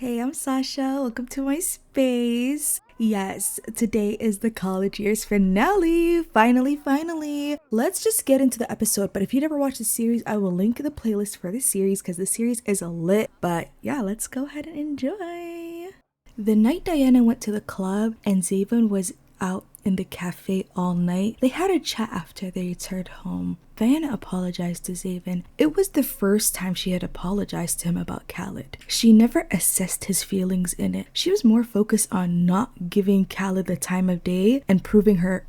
Hey, I'm Sasha. Welcome to my space. Yes, today is the college year's finale. Finally. Let's just get into the episode. But if you never watched the series, I will link the playlist for the series because the series is lit. But yeah, let's go ahead and enjoy. The night Diana went to the club and Zayvin was out in the cafe all night, they had a chat after they returned home. Diana apologized to Zayvin. It was the first time she had apologized to him about Khaled. She never assessed his feelings in it. She was more focused on not giving Khaled the time of day and proving her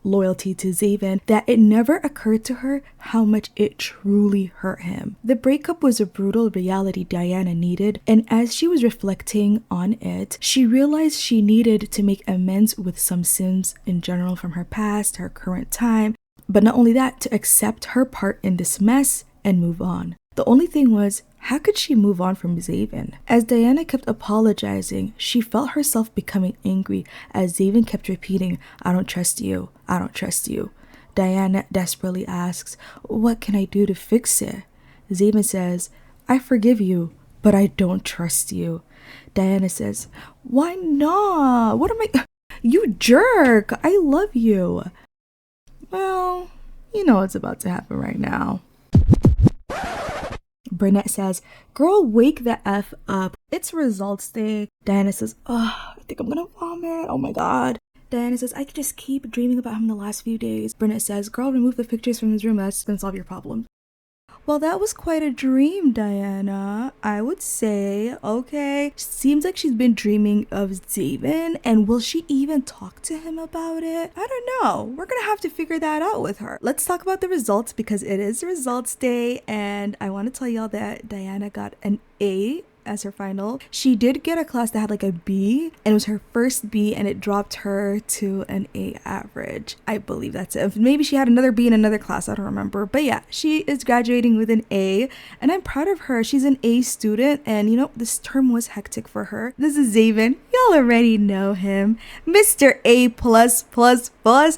loyalty to Zayvin, that it never occurred to her how much it truly hurt him. The breakup was a brutal reality Diana needed, and as she was reflecting on it, she realized she needed to make amends with some sins in general from her past, her current time, but not only that, to accept her part in this mess and move on. The only thing was, how could she move on from Zayvin? As Diana kept apologizing, she felt herself becoming angry as Zayvin kept repeating, "I don't trust you. I don't trust you." Diana desperately asks, "What can I do to fix it?" Zayvin says, "I forgive you, but I don't trust you." Diana says, "Why not? What am I? You jerk! I love you." Well, you know what's about to happen right now. Burnett says, "Girl, wake the F up. It's results day." Diana says, "Oh, I think I'm gonna vomit. Oh my god." Diana says, "I could just keep dreaming about him the last few days." Burnett says, "Girl, remove the pictures from his room. That's gonna solve your problem." Well, that was quite a dream, Diana. I would say, okay. Seems like she's been dreaming of Zayvin, and will she even talk to him about it? I don't know. We're gonna have to figure that out with her. Let's talk about the results because it is results day, and I want to tell y'all that Diana got an A as her final. She did get a class that had like a B, and it was her first B, and it dropped her to an A average. I believe that's it. Maybe she had another B in another class, I don't remember. But yeah, she is graduating with an A, and I'm proud of her. She's an A student, and this term was hectic for her. This is Zayvin. Y'all already know him. Mr. A++++.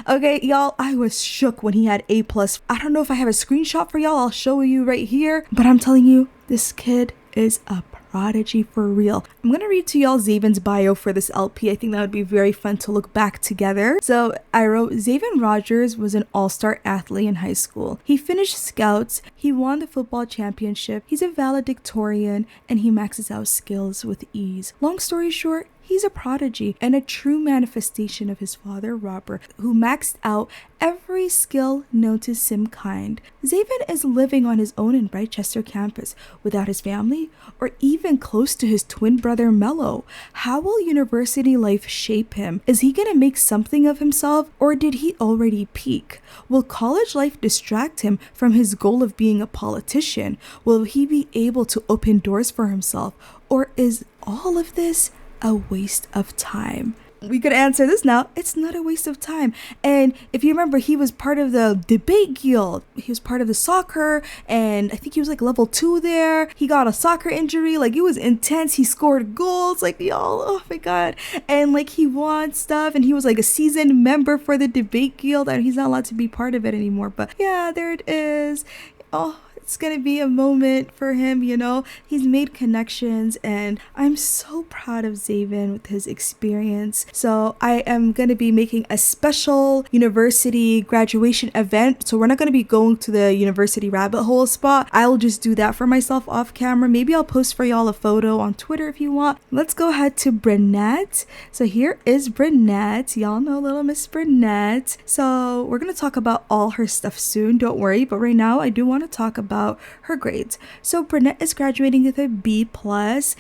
Okay, y'all, I was shook when he had A+. I don't know if I have a screenshot for y'all. I'll show you right here. But I'm telling you, this kid is a prodigy for real. I'm gonna read to y'all Zayvin's bio for this LP. I think that would be very fun to look back together. So I wrote, Zayvin Rogers was an all-star athlete in high school. He finished scouts, he won the football championship, he's a valedictorian, and he maxes out skills with ease. Long story short, he's a prodigy and a true manifestation of his father, Robert, who maxed out every skill known to simkind. Zayvin is living on his own in Britechester campus without his family or even close to his twin brother, Melo. How will university life shape him? Is he gonna make something of himself, or did he already peak? Will college life distract him from his goal of being a politician? Will he be able to open doors for himself, or is all of this a waste of time? We could answer this now. It's not a waste of time. And if you remember, he was part of the debate guild. He was part of the soccer, and I think he was like level 2 there. He got a soccer injury. Like, it was intense. He scored goals. Like, y'all, oh my god. And like, he won stuff, and he was like a seasoned member for the debate guild, and he's not allowed to be part of it anymore. But yeah, there it is. Oh, it's gonna be a moment for him, he's made connections, and I'm so proud of Zayvin with his experience. So I am gonna be making a special university graduation event. So we're not gonna be going to the university rabbit hole spot. I'll just do that for myself off camera. Maybe I'll post for y'all a photo on Twitter if you want. Let's go ahead to Burnett. So here is Burnett. Y'all know little Miss Burnett. So we're gonna talk about all her stuff soon, don't worry, but right now I do want to talk about her grades. So Burnett is graduating with a B+,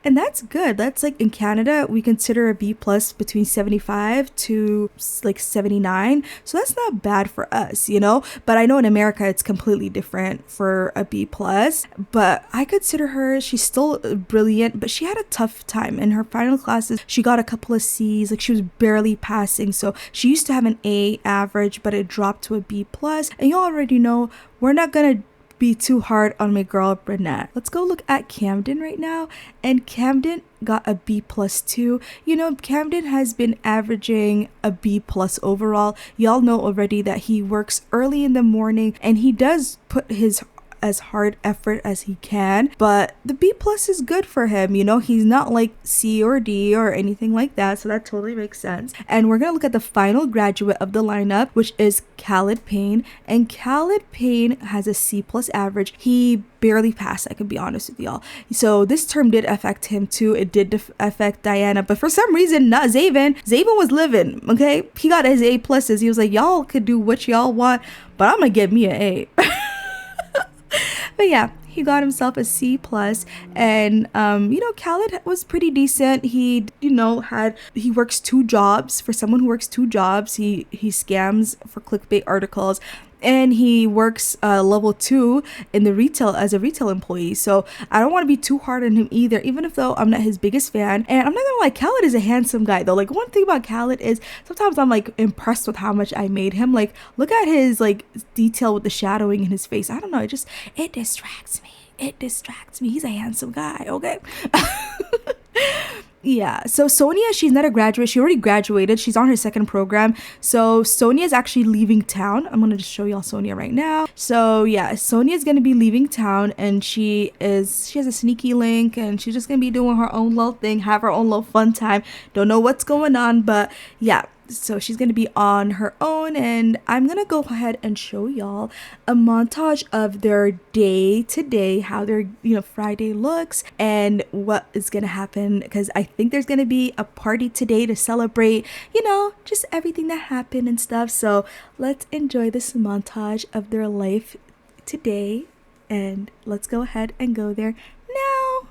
and that's good. That's like, in Canada we consider a B+ between 75 to like 79, so that's not bad for us, but I know in America it's completely different for a B+, but I consider her, she's still brilliant, but she had a tough time in her final classes. She got a couple of C's, like she was barely passing. So she used to have an A average, but it dropped to a B+, and you already know we're not gonna be too hard on my girl Burnett. Let's go look at Camden right now, and Camden got a B+ too. Camden has been averaging a B+ overall. Y'all know already that he works early in the morning, and he does put his as hard effort as he can, but the B plus is good for him. You know, he's not like C or D or anything like that, so that totally makes sense. And we're gonna look at the final graduate of the lineup, which is Khaled Payne, and Khaled Payne has a C plus average. He barely passed, I can be honest with y'all. So this term did affect him too. It did affect Diana, but for some reason not Zayvin. Zayvin was living, okay? He got his A pluses. He was like, y'all could do what y'all want, but I'm gonna get me an A. But yeah, he got himself a C plus, and you know, Khaled was pretty decent. He, you know, he works 2 jobs. For someone who works 2 jobs, he scams for clickbait articles, and he works level 2 in the retail as a retail employee. So I don't want to be too hard on him either, even if though I'm not his biggest fan. And I'm not gonna lie, Khaled is a handsome guy though. Like, one thing about Khaled is sometimes I'm like impressed with how much I made him. Like, look at his like detail with the shadowing in his face. I don't know, it distracts me. He's a handsome guy, okay? Yeah, so Sonia, she's not a graduate. She already graduated. She's on her 2nd program. So Sonia is actually leaving town. I'm gonna just show y'all Sonia right now. So yeah, Sonia is gonna be leaving town, and she has a sneaky link, and she's just gonna be doing her own little thing, have her own little fun time. Don't know what's going on, but yeah. So she's going to be on her own, and I'm going to go ahead and show y'all a montage of their day to day, how their, you know, Friday looks and what is going to happen, because I think there's going to be a party today to celebrate, you know, just everything that happened and stuff. So let's enjoy this montage of their life today, and let's go ahead and go there now.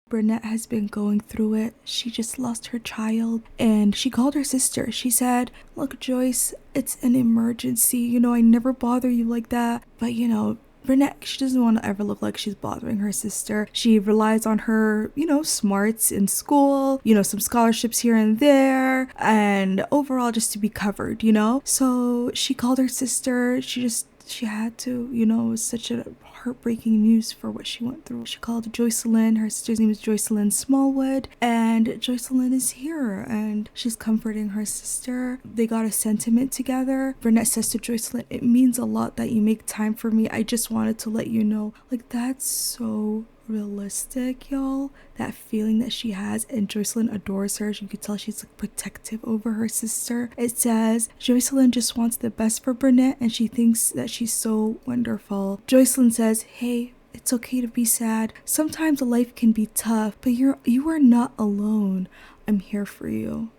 Burnett has been going through it. She just lost her child, and she called her sister. She said, "Look, Joyce, it's an emergency. You know, I never bother you like that. But, you know, Burnett, she doesn't want to ever look like she's bothering her sister. She relies on her, you know, smarts in school, you know, some scholarships here and there, and overall just to be covered, you know? So she called her sister. She had to, you know, it was such a heartbreaking news for what she went through. She called Joycelyn. Her sister's name is Joycelyn Smallwood, and Joycelyn is here, and she's comforting her sister. They got a sentiment together. Burnett says to Joycelyn, "It means a lot that you make time for me. I just wanted to let you know." Like, that's so realistic, y'all. That feeling that she has, and Jocelyn adores her. You could tell she's like protective over her sister. It says Jocelyn just wants the best for Burnett and she thinks that she's so wonderful. Jocelyn says, hey, it's okay to be sad. Sometimes life can be tough, but you are not alone. I'm here for you.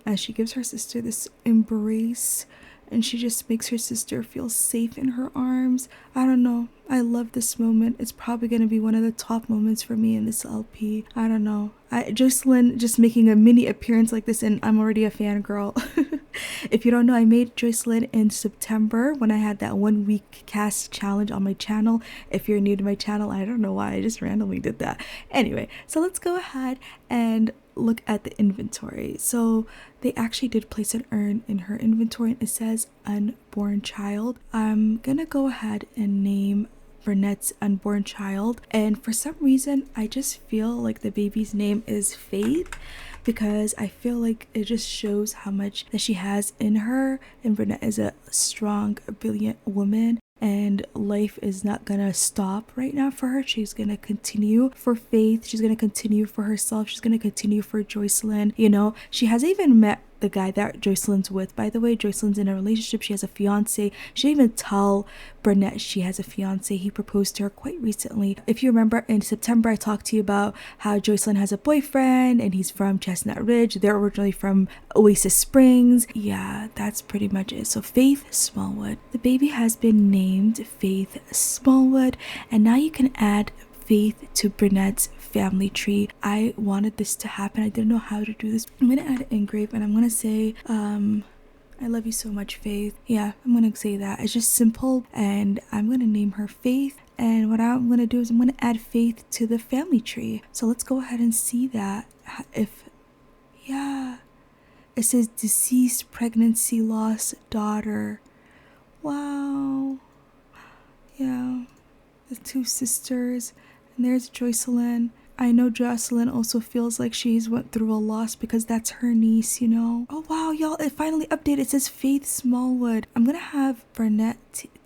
And she gives her sister this embrace, and she just makes her sister feel safe in her arms. I don't know. I love this moment. It's probably going to be one of the top moments for me in this LP. I don't know. Jocelyn just making a mini appearance like this, and I'm already a fangirl. If you don't know, I made Jocelyn in September when I had that 1 week cast challenge on my channel. If you're new to my channel, I don't know why I just randomly did that. Anyway, so let's go ahead and look at the inventory. So they actually did place an urn in her inventory, and it says unborn child. I'm gonna go ahead and name Burnett's unborn child, and for some reason I just feel like the baby's name is Faith, because I feel like it just shows how much that she has in her, and Burnett is a strong, brilliant woman, and life is not gonna stop right now for her. She's gonna continue for Faith, she's gonna continue for herself, she's gonna continue for Jocelyn. You know, she hasn't even met the guy that Jocelyn's with. By the way, Jocelyn's in a relationship. She has a fiance. She didn't even tell Burnett she has a fiance. He proposed to her quite recently. If you remember, in September I talked to you about how Jocelyn has a boyfriend and he's from Chestnut Ridge. They're originally from Oasis Springs. Yeah, that's pretty much it. So Faith Smallwood. The baby has been named Faith Smallwood, and now you can add Faith to Burnett's family tree. I wanted this to happen. I didn't know how to do this. I'm gonna add an engrave, and I'm gonna say I love you so much, Faith. Yeah, I'm gonna say that. It's just simple, and I'm gonna name her Faith. And what I'm gonna do is I'm gonna add Faith to the family tree. So let's go ahead and see that. Yeah, it says deceased pregnancy loss daughter. Wow. Yeah, the two sisters. And there's Jocelyn. I know Jocelyn also feels like she's went through a loss because that's her niece, you know. Oh wow, y'all, it finally updated. It says Faith Smallwood. I'm gonna have Burnett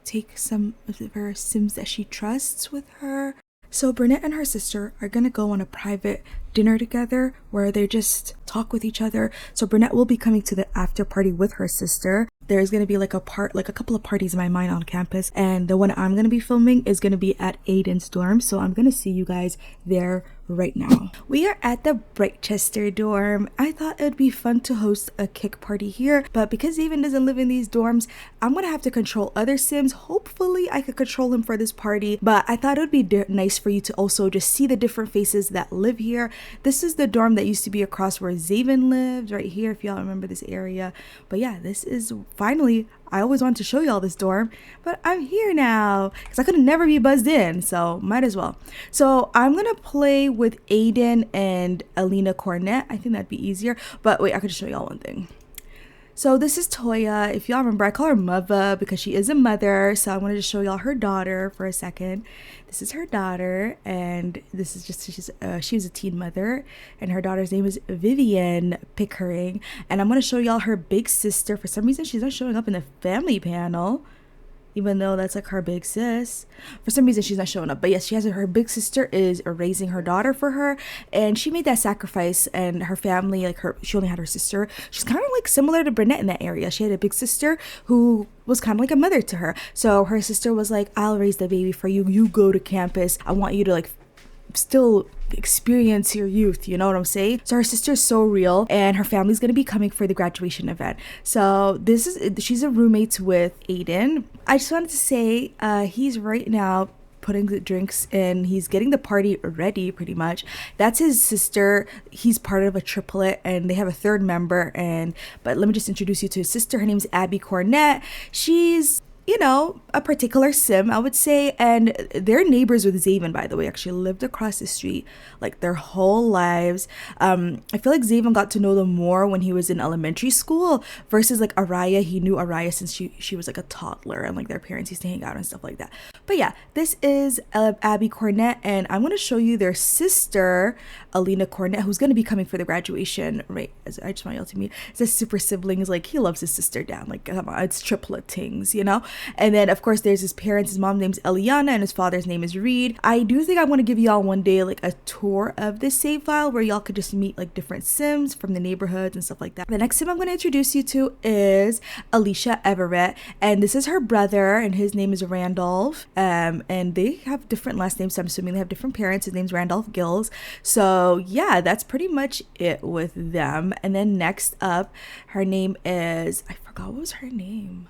take some of her Sims that she trusts with her. So Burnett and her sister are gonna go on a private dinner together where they just talk with each other. So Burnett will be coming to the after party with her sister. There's gonna be like a couple of parties in my mind on campus, and the one I'm gonna be filming is gonna be at Aiden's dorm. So I'm gonna see you guys there right now. We are at the Britechester dorm. I thought it would be fun to host a kick party here, but because Zayvin doesn't live in these dorms, I'm gonna have to control other Sims. Hopefully I could control him for this party, but I thought it would be nice for you to also just see the different faces that live here. This is the dorm that used to be across where Zayvin lived, right here, if y'all remember this area. But yeah, this is finally, I always wanted to show y'all this dorm, but I'm here now because I could never be buzzed in, so might as well. So I'm gonna play with Aiden and Alina Cornett. I think that'd be easier, but wait, I could just show y'all one thing. So this is Toya. If y'all remember, I call her Mother because she is a mother. So I wanted to show y'all her daughter for a second. This is her daughter, and this is just she was a teen mother, and her daughter's name is Vivian Pickering. And I'm gonna show y'all her big sister. For some reason, she's not showing up in the family panel, even though that's like her big sis. For some reason she's not showing up, but yes, she has her big sister is raising her daughter for her, and she made that sacrifice, and her family, like she only had her sister. She's kind of like similar to Burnett in that area. She had a big sister who was kind of like a mother to her, so her sister was like, I'll raise the baby for you, you go to campus, I want you to like still experience your youth, you know what I'm saying? So her sister's so real, and her family's gonna be coming for the graduation event. So she's a roommate with Aiden. I just wanted to say he's right now putting the drinks in, he's getting the party ready pretty much. That's his sister. He's part of a triplet, and they have a third member, but let me just introduce you to his sister. Her name's Abby Cornett. She's, you know, a particular Sim, I would say, and they're neighbors with Zayvin, by the way. Actually lived across the street like their whole lives. I feel like Zayvin got to know them more when he was in elementary school versus like Araya. He knew Araya since she was like a toddler, and like their parents used to hang out and stuff like that. But yeah, this is Abby Cornett, and I'm going to show you their sister, Alina Cornett, who's going to be coming for the graduation. Right, I just want y'all to meet. It's a super siblings, like he loves his sister down. Like, come on, it's triplet things, you know? And then of course there's his parents. His mom's name's Eliana and his father's name is Reed. I do think I want to give y'all one day like a tour of this save file where y'all could just meet like different Sims from the neighborhoods and stuff like that. The next Sim I'm going to introduce you to is Alicia Everett, and this is her brother, and his name is Randolph. And they have different last names, so I'm assuming they have different parents. His name's Randolph Gills. So yeah, that's pretty much it with them. And then next up, her name is, I forgot what was her name.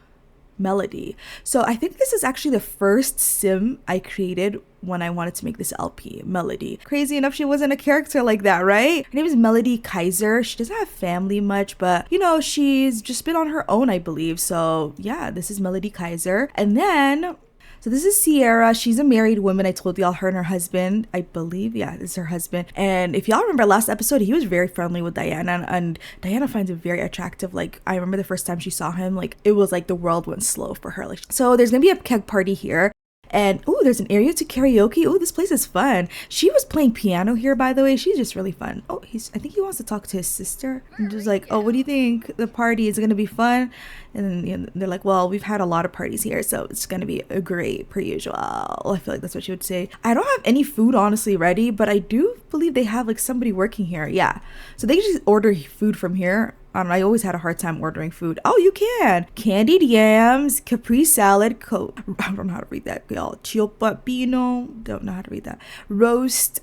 Melody. So I think this is actually the first Sim I created when I wanted to make this LP, Melody. Crazy enough, she wasn't a character like that, right? Her name is Melody Kaiser. She doesn't have family much, but you know, she's just been on her own, I believe. So yeah, this is Melody Kaiser. And then so this is Sierra. She's a married woman. I told y'all her and her husband, I believe. Yeah, this is her husband. And if y'all remember last episode, he was very friendly with Diana, and Diana finds him very attractive. Like, I remember the first time she saw him, like, it was like the world went slow for her. Like, so there's gonna be a keg party here. And oh, there's an area to karaoke. Oh, this place is fun. She was playing piano here, by the way. She's just really fun. Oh, I think he wants to talk to his sister. And just like, oh, what do you think? The party is gonna be fun. And you know, they're like, well, we've had a lot of parties here, so it's gonna be a great per usual. I feel like that's what she would say. I don't have any food honestly ready, but I do believe they have like somebody working here. Yeah, so they just order food from here. I always had a hard time ordering food. Oh, you can. Candied yams, capri salad, I don't know how to read that, y'all. Ciopapino, don't know how to read that. Roast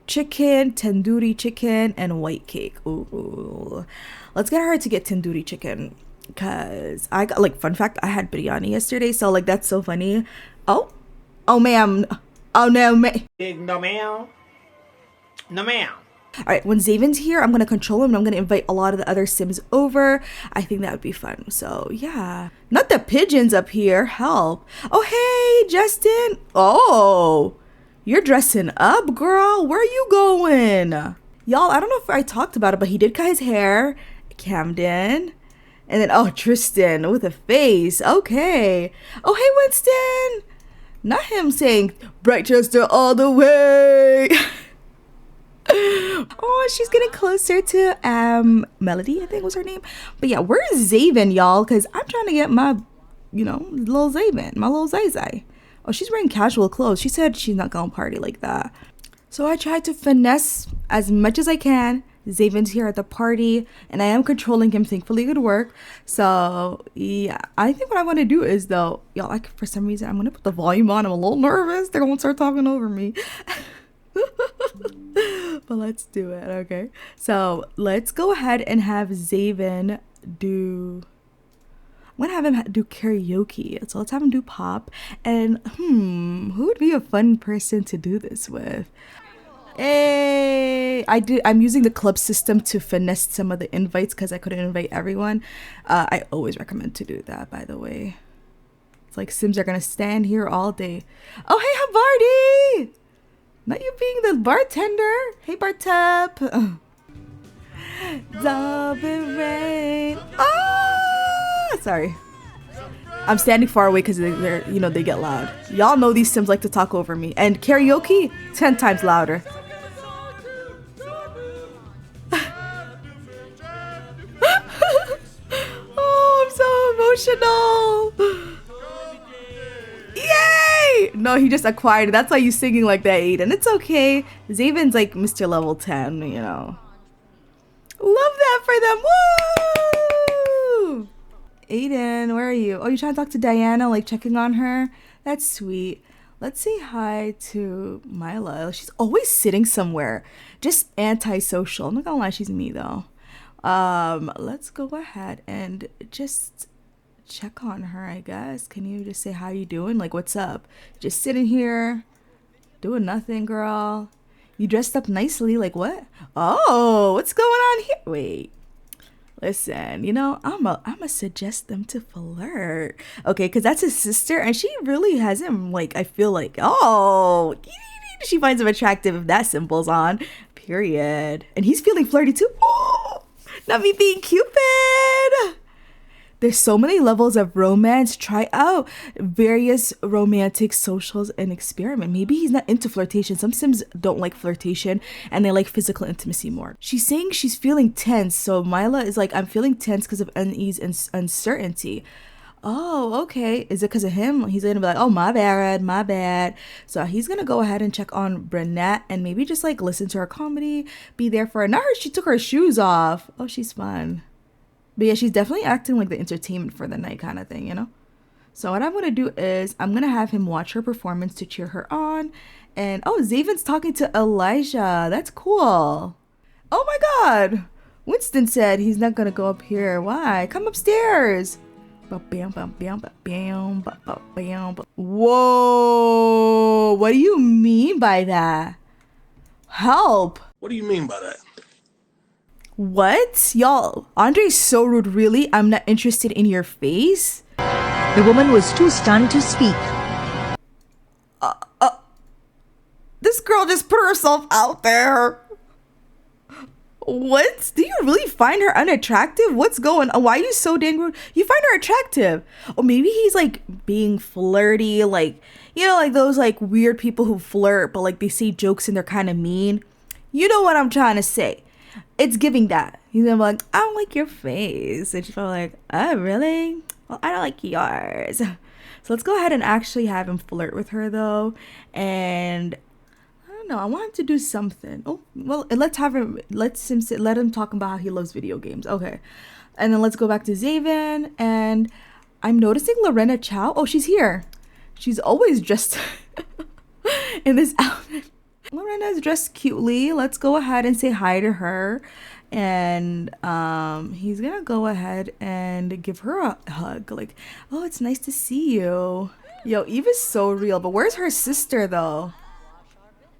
chicken, tandoori chicken, and white cake. Ooh. Let's get her to get tandoori chicken. Because I got, like, fun fact, I had biryani yesterday. So, like, that's so funny. Oh, ma'am. Oh, no, ma'am. No, ma'am. No, ma'am. All right, when Zayvin's here, I'm going to control him and I'm going to invite a lot of the other Sims over. I think that would be fun. So, yeah. Not the pigeons up here. Help. Oh, hey, Justin. Oh, you're dressing up, girl. Where are you going? Y'all, I don't know if I talked about it, but he did cut his hair. Camden. And then, oh, Tristan with a face. Okay. Oh, hey, Winston. Not him saying, Britechester all the way. Oh, she's getting closer to Melody, I think was her name. But yeah, where's Zayvin, y'all? Because I'm trying to get my, you know, little Zayvin, my little Zay. Oh, she's wearing casual clothes. She said she's not gonna party like that. So I tried to finesse as much as I can. Zayvin's here at the party, and I am controlling him. Thankfully, it could work. So yeah, I think what I want to do is though, y'all, like for some reason, I'm gonna put the volume on. I'm a little nervous. They're gonna start talking over me. But let's do it, okay? So let's go ahead and have Zayvin do. I'm gonna have him do karaoke. So let's have him do pop. And who would be a fun person to do this with? Hey, I'm using the club system to finesse some of the invites because I couldn't invite everyone. I always recommend to do that, by the way. It's like Sims are gonna stand here all day. Oh, hey, Havarti! Not you being the bartender. Hey, Bartep. Zombie rain. Ah! Sorry. I'm standing far away because they're, you know, they get loud. Y'all know these Sims like to talk over me. And karaoke, 10 times louder. Oh, I'm so emotional. Yay! No, he just acquired it. That's why you singing like that, Aiden. It's okay. Zayvin's like Mr. Level 10, you know. Love that for them. Woo! Aiden, where are you? Oh, you trying to talk to Diana, like checking on her? That's sweet. Let's say hi to Milo. She's always sitting somewhere. Just antisocial. I'm not gonna lie, she's me though. Let's go ahead and just check on her, I guess. Can you just say how you doing? Like, what's up? Just sitting here doing nothing, girl. You dressed up nicely. Like, what? Oh, what's going on here? Wait, listen, you know, I'ma suggest them to flirt, okay? Because that's his sister, and she really has him, like, I feel like, oh, she finds him attractive if that symbol's on, period. And he's feeling flirty too. Oh, not me being Cupid. There's so many levels of romance. Try out various romantic socials and experiment. Maybe he's not into flirtation. Some Sims don't like flirtation and they like physical intimacy more. She's saying she's feeling tense. So Mila is like, I'm feeling tense because of unease and uncertainty. Oh, okay. Is it because of him? He's gonna be like, oh, my bad, my bad. So he's gonna go ahead and check on Brunette and maybe just like listen to her comedy, be there for her. Not her, she took her shoes off. Oh, she's fun. But yeah, she's definitely acting like the entertainment for the night kind of thing, you know? So what I'm gonna do is I'm gonna have him watch her performance to cheer her on. And oh, Zayvin's talking to Elijah. That's cool. Oh my god. Winston said he's not gonna go up here. Why? Come upstairs. Whoa. What do you mean by that? Help. What do you mean by that? What? Y'all, Andre's so rude. Really? I'm not interested in your face? The woman was too stunned to speak. This girl just put herself out there. What? Do you really find her unattractive? What's going on? Why are you so dang rude? You find her attractive. Or maybe he's like being flirty, like, you know, like those like weird people who flirt, but like they say jokes and they're kind of mean. You know what I'm trying to say. It's giving that. He's gonna be like, I don't like your face. And she's probably like, oh, really? Well, I don't like yours. So let's go ahead and actually have him flirt with her though. And no, I want him to do something. Oh, well, let him talk about how he loves video games. Okay. And then let's go back to Zayvin. And I'm noticing Lorena Chow. Oh, she's here. She's always dressed in this outfit. Lorena's dressed cutely. Let's go ahead and say hi to her. And he's gonna go ahead and give her a hug. Like, oh, it's nice to see you. Yo, Eva's so real. But where's her sister, though?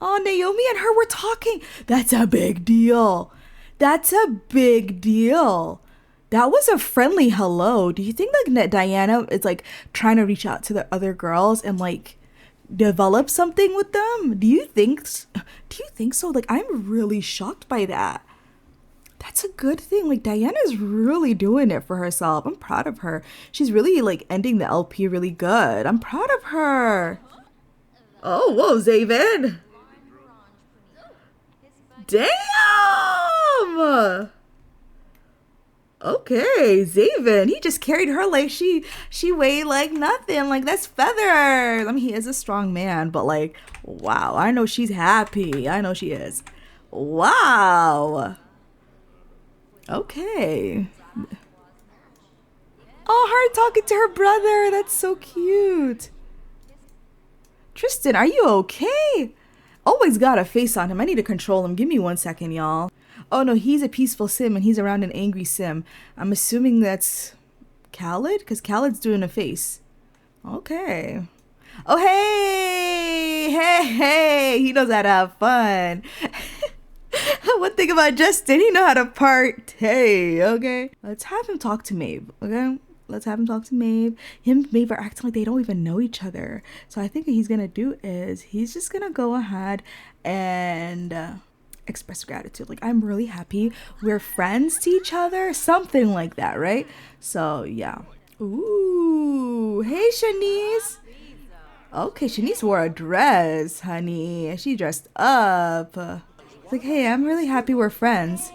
Oh, Naomi and her were talking. That's a big deal. That's a big deal. That was a friendly hello. Do you think like Diana is like trying to reach out to the other girls and like develop something with them? Do you think so? Like, I'm really shocked by that. That's a good thing. Like, Diana's really doing it for herself. I'm proud of her. She's really like ending the LP really good. I'm proud of her. Oh, whoa, Zayvin. Damn! Okay, Zayvin, he just carried her like she weighed like nothing. Like, that's feathers. I mean, he is a strong man, but like, wow, I know she's happy. I know she is. Wow. Okay. Oh, her talking to her brother. That's so cute. Tristan, are you okay? Always got a face on him. I need to control him. Give me 1 second, y'all. Oh no, he's a peaceful sim and he's around an angry sim. I'm assuming that's Khaled, because Khaled's doing a face. Okay. Oh, hey, he knows how to have fun. One thing about Justin, he know how to partay, okay? Let's have him talk to Maeve, okay? Let's have him talk to Maeve. Him and Maeve are acting like they don't even know each other. So I think what he's gonna do is he's just gonna go ahead and express gratitude. Like, I'm really happy we're friends to each other. Something like that, right? So yeah. Ooh, hey Shanice. Okay, Shanice wore a dress, honey. She dressed up. It's like, hey, I'm really happy we're friends.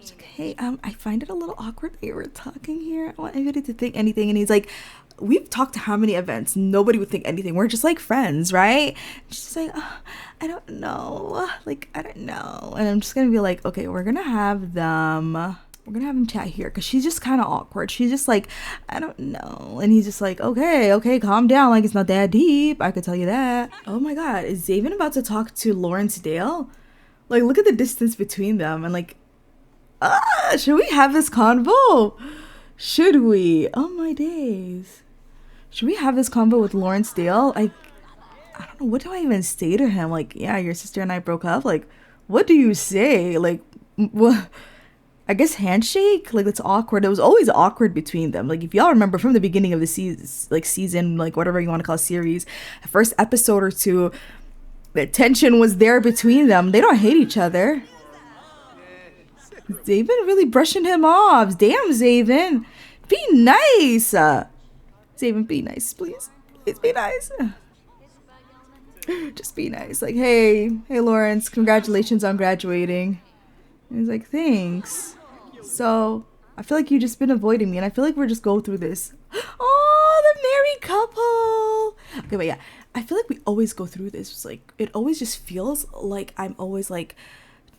She's like, hey, I find it a little awkward that you were talking here. I don't want anybody to think anything. And he's like, we've talked to how many events? Nobody would think anything. We're just like friends, right? And she's like, oh, I don't know. Like, I don't know. And I'm just gonna be like, okay, we're gonna have them chat here, because she's just kind of awkward. She's just like, I don't know. And he's just like, okay, calm down. Like, it's not that deep. I could tell you that. Oh my God, is Zayvin about to talk to Lawrence Dale? Like, look at the distance between them. And like, should we have this convo? Should we? Oh my days. Should we have this convo with Lawrence Dale? I don't know. What do I even say to him? Like, yeah, your sister and I broke up. Like, what do you say? Like, what? I guess handshake? Like, that's awkward. It was always awkward between them. Like, if y'all remember from the beginning of the season, like, whatever you want to call series, the first episode or two, the tension was there between them. They don't hate each other. Zayvin really brushing him off. Damn, Zayvin. Be nice. Zayvin, be nice, please. Please be nice. Just be nice. Like, hey, Lawrence, congratulations on graduating. And he's like, thanks. So, I feel like you've just been avoiding me, and I feel like we're just going through this. Oh, married couple. Okay, but yeah, I feel like we always go through this. It's like, it always just feels like I'm always like,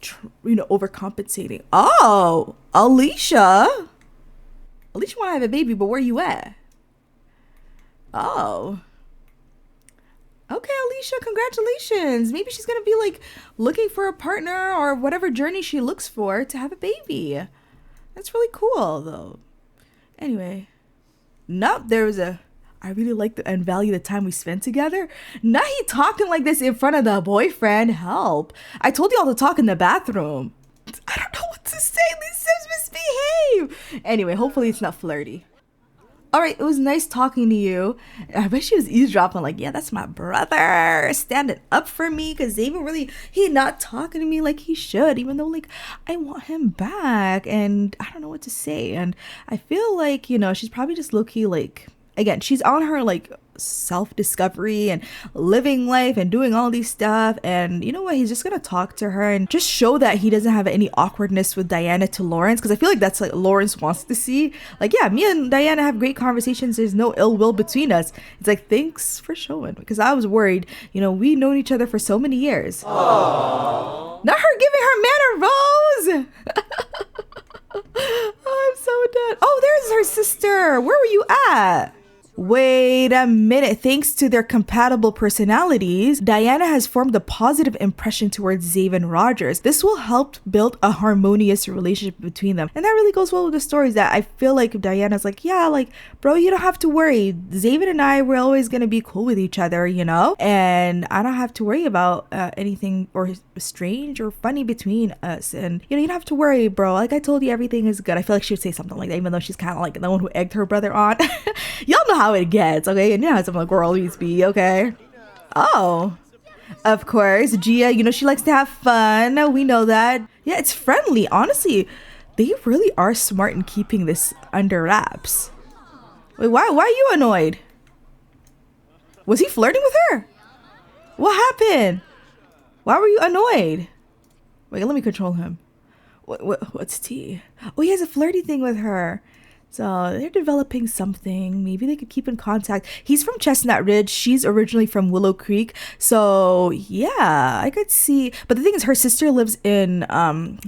overcompensating. Oh, Alicia want to have a baby, but where you at? Oh, okay, Alicia, congratulations. Maybe she's gonna be like looking for a partner or whatever journey she looks for to have a baby. That's really cool though. Anyway, nope, I really like and value the time we spent together. Now he talking like this in front of the boyfriend. Help. I told you all to talk in the bathroom. I don't know what to say. These Sims misbehave. Anyway, hopefully it's not flirty. All right, it was nice talking to you. I bet she was eavesdropping like, yeah, that's my brother standing up for me, because Zayvin he not talking to me like he should, even though like I want him back and I don't know what to say. And I feel like, she's probably just low-key like, again, she's on her like self-discovery and living life and doing all these stuff, and you know what, he's just gonna talk to her and just show that he doesn't have any awkwardness with Diana to Lawrence, because I feel like that's like Lawrence wants to see, like, yeah, me and Diana have great conversations, there's no ill will between us. It's like, thanks for showing, because I was worried, we known each other for so many years. Aww. Not her giving her man a rose. Oh, I'm so done. Oh, there's her sister. Where were you at? Wait a minute. Thanks to their compatible personalities, Diana has formed a positive impression towards Zayvin Rogers. This will help build a harmonious relationship between them. And that really goes well with the stories, that I feel like Diana's like, yeah, like, bro, you don't have to worry. Zayvin and I, we're always going to be cool with each other, and I don't have to worry about anything or strange or funny between us. And, you don't have to worry, bro. Like I told you, everything is good. I feel like she would say something like that, even though she's kind of like the one who egged her brother on. Y'all know how it gets, okay? And how some like girlies be, okay? Oh, of course, Gia, she likes to have fun. We know that. Yeah, it's friendly. Honestly, they really are smart in keeping this under wraps. Wait, why are you annoyed? Was he flirting with her? What happened? Why were you annoyed? Wait, let me control him. What's T? Oh, he has a flirty thing with her. So they're developing something. Maybe they could keep in contact. He's from Chestnut Ridge. She's originally from Willow Creek. So yeah, I could see. But the thing is, her sister lives in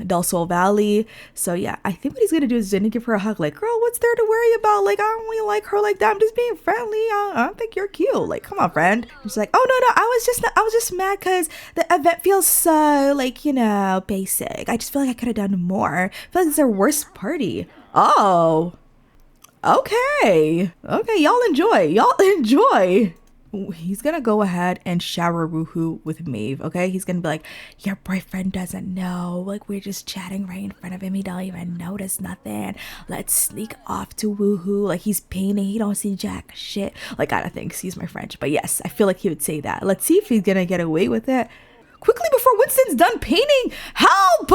Del Sol Valley. So yeah, I think what he's gonna do is gonna give her a hug. Like, girl, what's there to worry about? Like, I don't really like her like that. I'm just being friendly. I don't think you're cute. Like, come on, friend. She's like, oh no, I was just mad because the event feels so like, basic. I just feel like I could have done more. I feel like it's their worst party. Oh. Okay, y'all enjoy. He's gonna go ahead and shower Woohoo with Maeve, okay? He's gonna be like, your boyfriend doesn't know, like, we're just chatting right in front of him, he don't even notice nothing. Let's sneak off to Woohoo, like he's painting, he don't see jack shit. Like, I don't think, excuse my French, but yes, I feel like he would say that. Let's see if he's gonna get away with it. Quickly before Winston's done painting, help!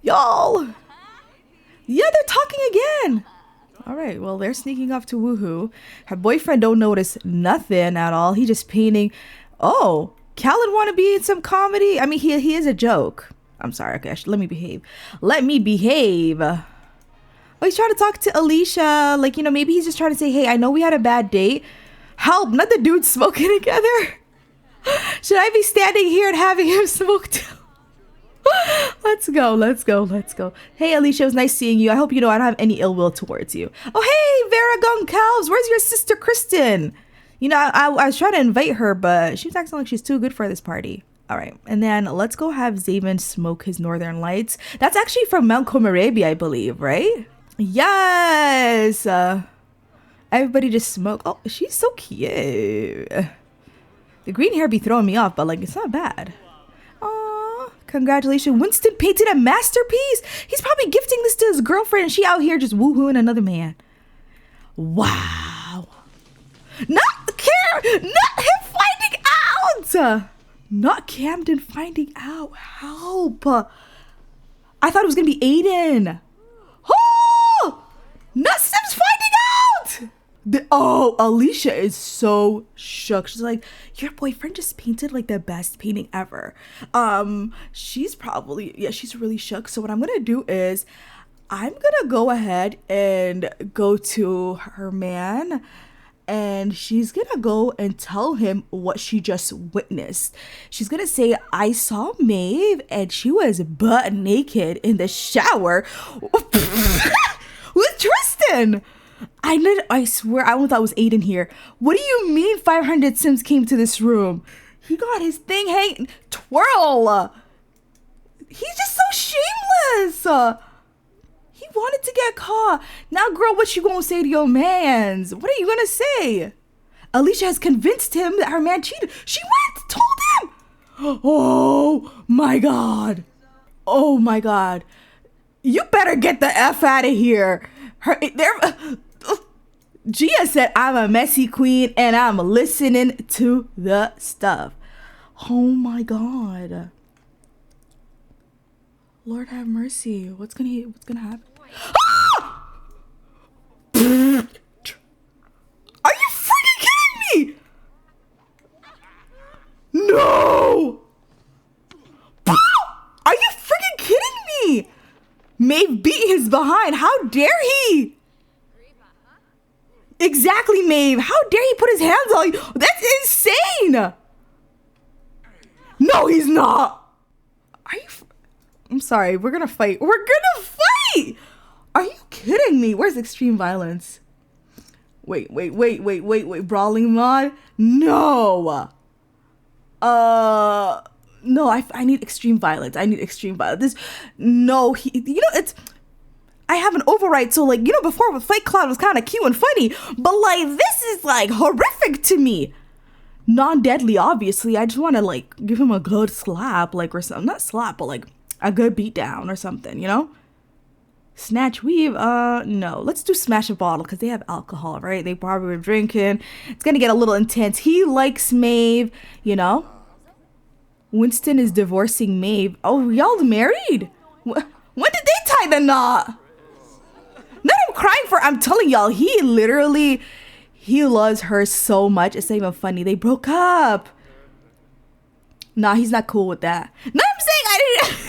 Y'all. Yeah, they're talking again. All right, well, they're sneaking off to Woohoo. Her boyfriend don't notice nothing at all. He just painting. Oh, Callan want to be in some comedy? I mean, he is a joke. I'm sorry. Okay, let me behave. Oh, he's trying to talk to Alicia. Like, maybe he's just trying to say, hey, I know we had a bad date. Help, not the dudes smoking together. Should I be standing here and having him smoke too? Let's go. Hey, Alicia, it was nice seeing you. I hope I don't have any ill will towards you. Oh, hey, Vera Goncalves, where's your sister Kristen? I was trying to invite her, but she was acting like she's too good for this party. All right, and then let's go have Zayvin smoke his Northern Lights. That's actually from Mount Comoraby, I believe, right? Yes. Everybody just smoke. Oh, she's so cute. The green hair be throwing me off, but like, it's not bad. Congratulations, Winston painted a masterpiece. He's probably gifting this to his girlfriend and she out here just woohooing another man. Wow. Not him finding out. Not Camden finding out. Help. I thought it was gonna be Aiden. Oh, not Sims finding out. Alicia is so shook. She's like, your boyfriend just painted like the best painting ever. She's really shook. So what I'm gonna do is I'm gonna go ahead and go to her man and she's gonna go and tell him what she just witnessed. She's gonna say, I saw Maeve and she was butt naked in the shower with Tristan. I swear, I almost thought it was Aiden here. What do you mean 500 Sims came to this room? He got his thing hanging. Twirl. He's just so shameless. He wanted to get caught. Now, girl, what you gonna say to your mans? What are you gonna say? Alicia has convinced him that her man cheated. She went, told him. Oh my God. Oh my God. You better get the F out of here. Gia said, I'm a messy queen and I'm listening to the stuff. Oh my God. Lord have mercy. What's gonna happen? Ah! Are you freaking kidding me? No! Are you freaking kidding me? Maeve beat his behind. How dare he? Exactly, Maeve. How dare he put his hands on you? That's insane. No, he's not. Are you? I'm sorry. We're gonna fight. We're gonna fight. Are you kidding me? Where's extreme violence? Wait. Brawling mod? No. No, I need extreme violence. I need extreme violence. I have an override, so like, before with Fight Cloud was kind of cute and funny, but like, this is like horrific to me. Non-deadly, obviously. I just want to like give him a good slap, like, or something. Not slap, but like a good beat down or something, Snatch weave, no. Let's do smash a bottle because they have alcohol, right? They probably were drinking. It's gonna get a little intense. He likes Maeve, Winston is divorcing Maeve. Oh, y'all married? When did they tie the knot? Not him crying for, I'm telling y'all, he loves her so much. It's not even funny. They broke up. Nah, he's not cool with that. No, I'm saying I didn't.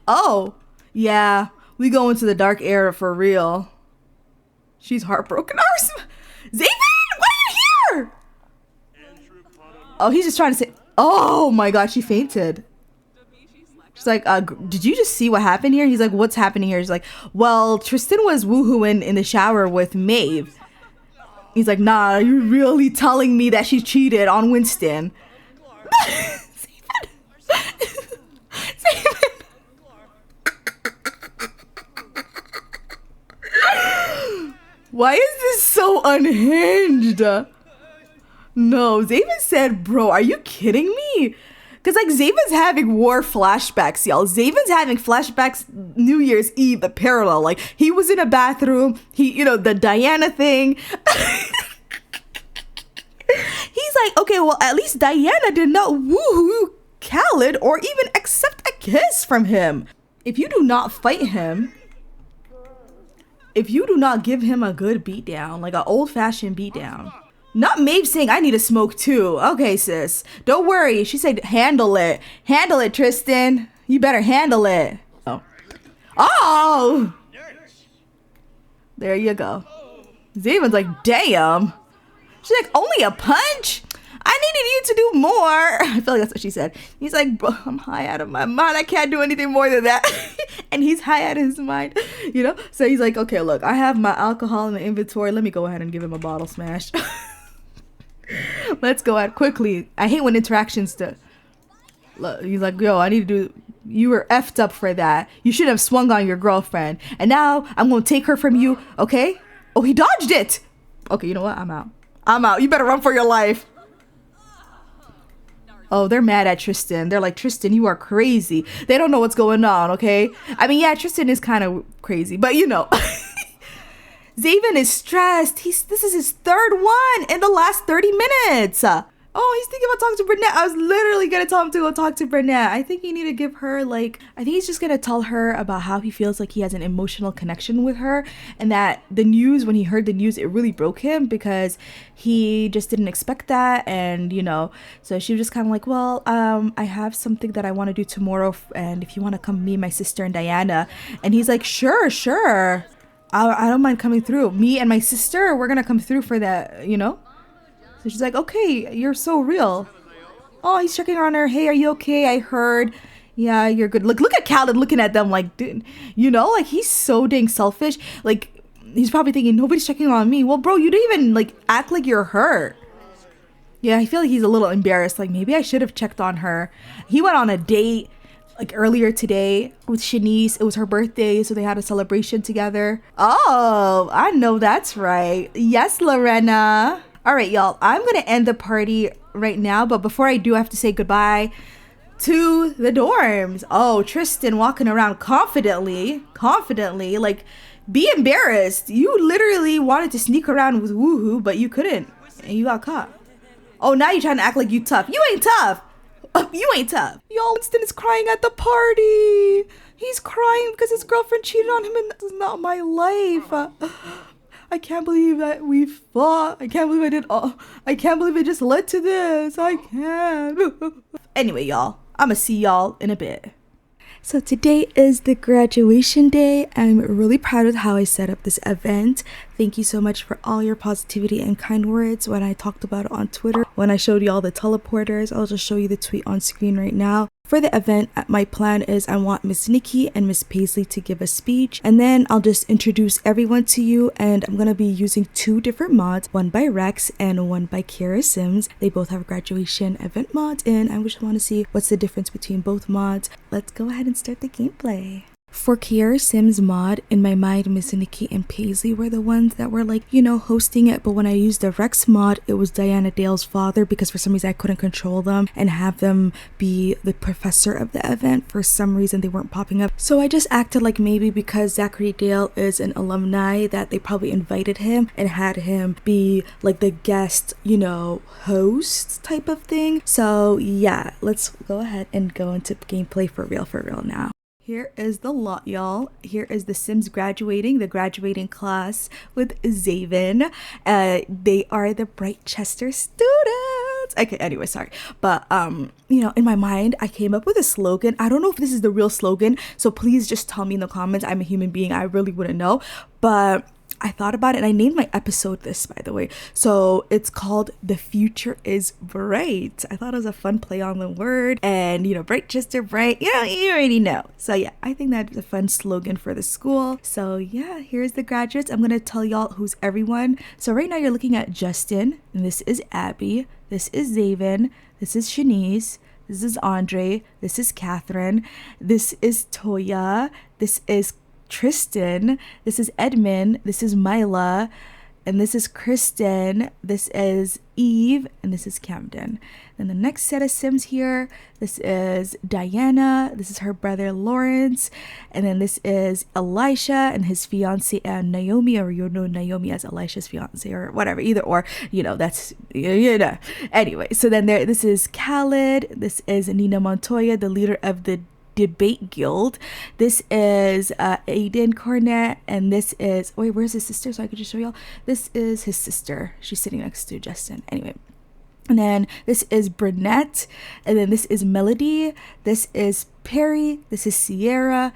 Oh, yeah. We go into the dark era for real. She's heartbroken. Zayvin, why are you here? Oh, he's just trying to say, oh my God, she fainted. She's like, did you just see what happened here? He's like, what's happening here? She's like, well, Tristan was woohooing in the shower with Maeve. He's like, nah, are you really telling me that she cheated on Winston? Why is this so unhinged? No, Zayvin said, bro, are you kidding me? Because, like, Zayvin's having war flashbacks, y'all. Zayvin's having flashbacks New Year's Eve, the parallel. Like, he was in a bathroom. The Diana thing. He's like, okay, well, at least Diana did not woohoo Khaled or even accept a kiss from him. If you do not fight him, if you do not give him a good beatdown, like an old-fashioned beatdown. Not Maeve saying, I need to smoke too. Okay, sis. Don't worry. She said, handle it. Handle it, Tristan. You better handle it. Oh! There you go. Zayvin's like, damn. She's like, only a punch? I needed you to do more. I feel like that's what she said. He's like, bro, I'm high out of my mind. I can't do anything more than that. And he's high out of his mind, So he's like, okay, look, I have my alcohol in the inventory. Let me go ahead and give him a bottle smash. Let's go ahead quickly. I hate when interactions he's like, yo, I need to do, you were effed up for that. You should have swung on your girlfriend. And now I'm going to take her from you. Okay. Oh, he dodged it. Okay. You know what? I'm out. You better run for your life. Oh, they're mad at Tristan. They're like, Tristan, you are crazy. They don't know what's going on. Okay. I mean, yeah, Tristan is kind of crazy, but Zayvin is stressed. This is his third one in the last 30 minutes. Oh, he's thinking about talking to Burnett. I was literally going to tell him to go talk to Burnett. I think you need to give her I think he's just going to tell her about how he feels like he has an emotional connection with her. And that when he heard the news, it really broke him because he just didn't expect that. And, so she was just kind of like, well, I have something that I want to do tomorrow. And if you want to come meet my sister and Diana. And he's like, sure. I don't mind coming through. Me and my sister, we're gonna come through for that, you know? So she's like, okay, you're so real. Oh, he's checking on her. Hey, are you okay? I heard. Yeah, you're good. Look at Khaled looking at them like, dude, you know, like he's so dang selfish. Like, he's probably thinking, nobody's checking on me. Well, bro, you didn't even like act like you're hurt. Yeah, I feel like he's a little embarrassed. Like, maybe I should have checked on her. He went on a date like earlier today with Shanice. It was her birthday, so they had a celebration together. Oh, I know that's right. Yes, Lorena. All right, y'all. I'm going to end the party right now. But before I do, I have to say goodbye to the dorms. Oh, Tristan walking around confidently. Like, be embarrassed. You literally wanted to sneak around with Woohoo, but you couldn't. And you got caught. Oh, now you're trying to act like you tough. You ain't tough. You ain't tough. Y'all, Winston is crying at the party. He's crying because his girlfriend cheated on him, and this is not my life. I can't believe that we fought. I can't believe I did all. I can't believe it just led to this. I can't. Anyway, y'all, I'ma see y'all in a bit. So today is the graduation day. I'm really proud of how I set up this event. Thank you so much for all your positivity and kind words when I talked about it on Twitter. When I showed you all the teleporters, I'll just show you the tweet on screen right now. For the event, my plan is I want Miss Nikki and Miss Paisley to give a speech, and then I'll just introduce everyone to you, and I'm gonna be using 2 different mods, one by Rex and one by Kiara Sims. They both have graduation event mods, and I just want to see what's the difference between both mods. Let's go ahead and start the gameplay. For Kiara Sims mod, in my mind, Miss Nikki and Paisley were the ones that were like, you know, hosting it. But when I used the Rex mod, it was Diana Dale's father, because for some reason I couldn't control them and have them be the professor of the event. For some reason they weren't popping up. So I just acted like maybe because Zachary Dale is an alumni that they probably invited him and had him be like the guest, you know, host type of thing. So yeah, let's go ahead and go into gameplay for real now. Here is the lot, y'all. Here is the Sims graduating, the graduating class with Zayvin. They are the Britechester students. Okay, anyway, sorry. But, you know, in my mind, I came up with a slogan. I don't know if this is the real slogan, so please just tell me in the comments. I'm a human being. I really wouldn't know. But I thought about it, and I named my episode this, by the way. So it's called The Future is Bright. I thought it was a fun play on the word. And, you know, Britechester, bright, you know, you already know. So yeah, I think that's a fun slogan for the school. So yeah, here's the graduates. I'm going to tell y'all who's everyone. So right now you're looking at Justin, and this is Abby. This is Zayvin. This is Shanice. This is Andre. This is Catherine. This is Toya. This is Tristan, this is Edmund, this is Mila, and this is Kristen, this is Eve, and this is Camden. Then the next set of Sims here, this is Diana, this is her brother Lawrence, and then this is Elisha and his fiance Naomi, or you know Naomi as Elisha's fiance or whatever, either or, you know, that's, you know. Anyway, so then this is Khaled, this is Nina Montoya, the leader of the debate guild. This is Aiden Cornett, and this is, wait, where's his sister, so I could just show y'all? This is his sister. She's sitting next to Justin. Anyway, and then this is Brunette, and then this is Melody, this is Perry, this is Sierra,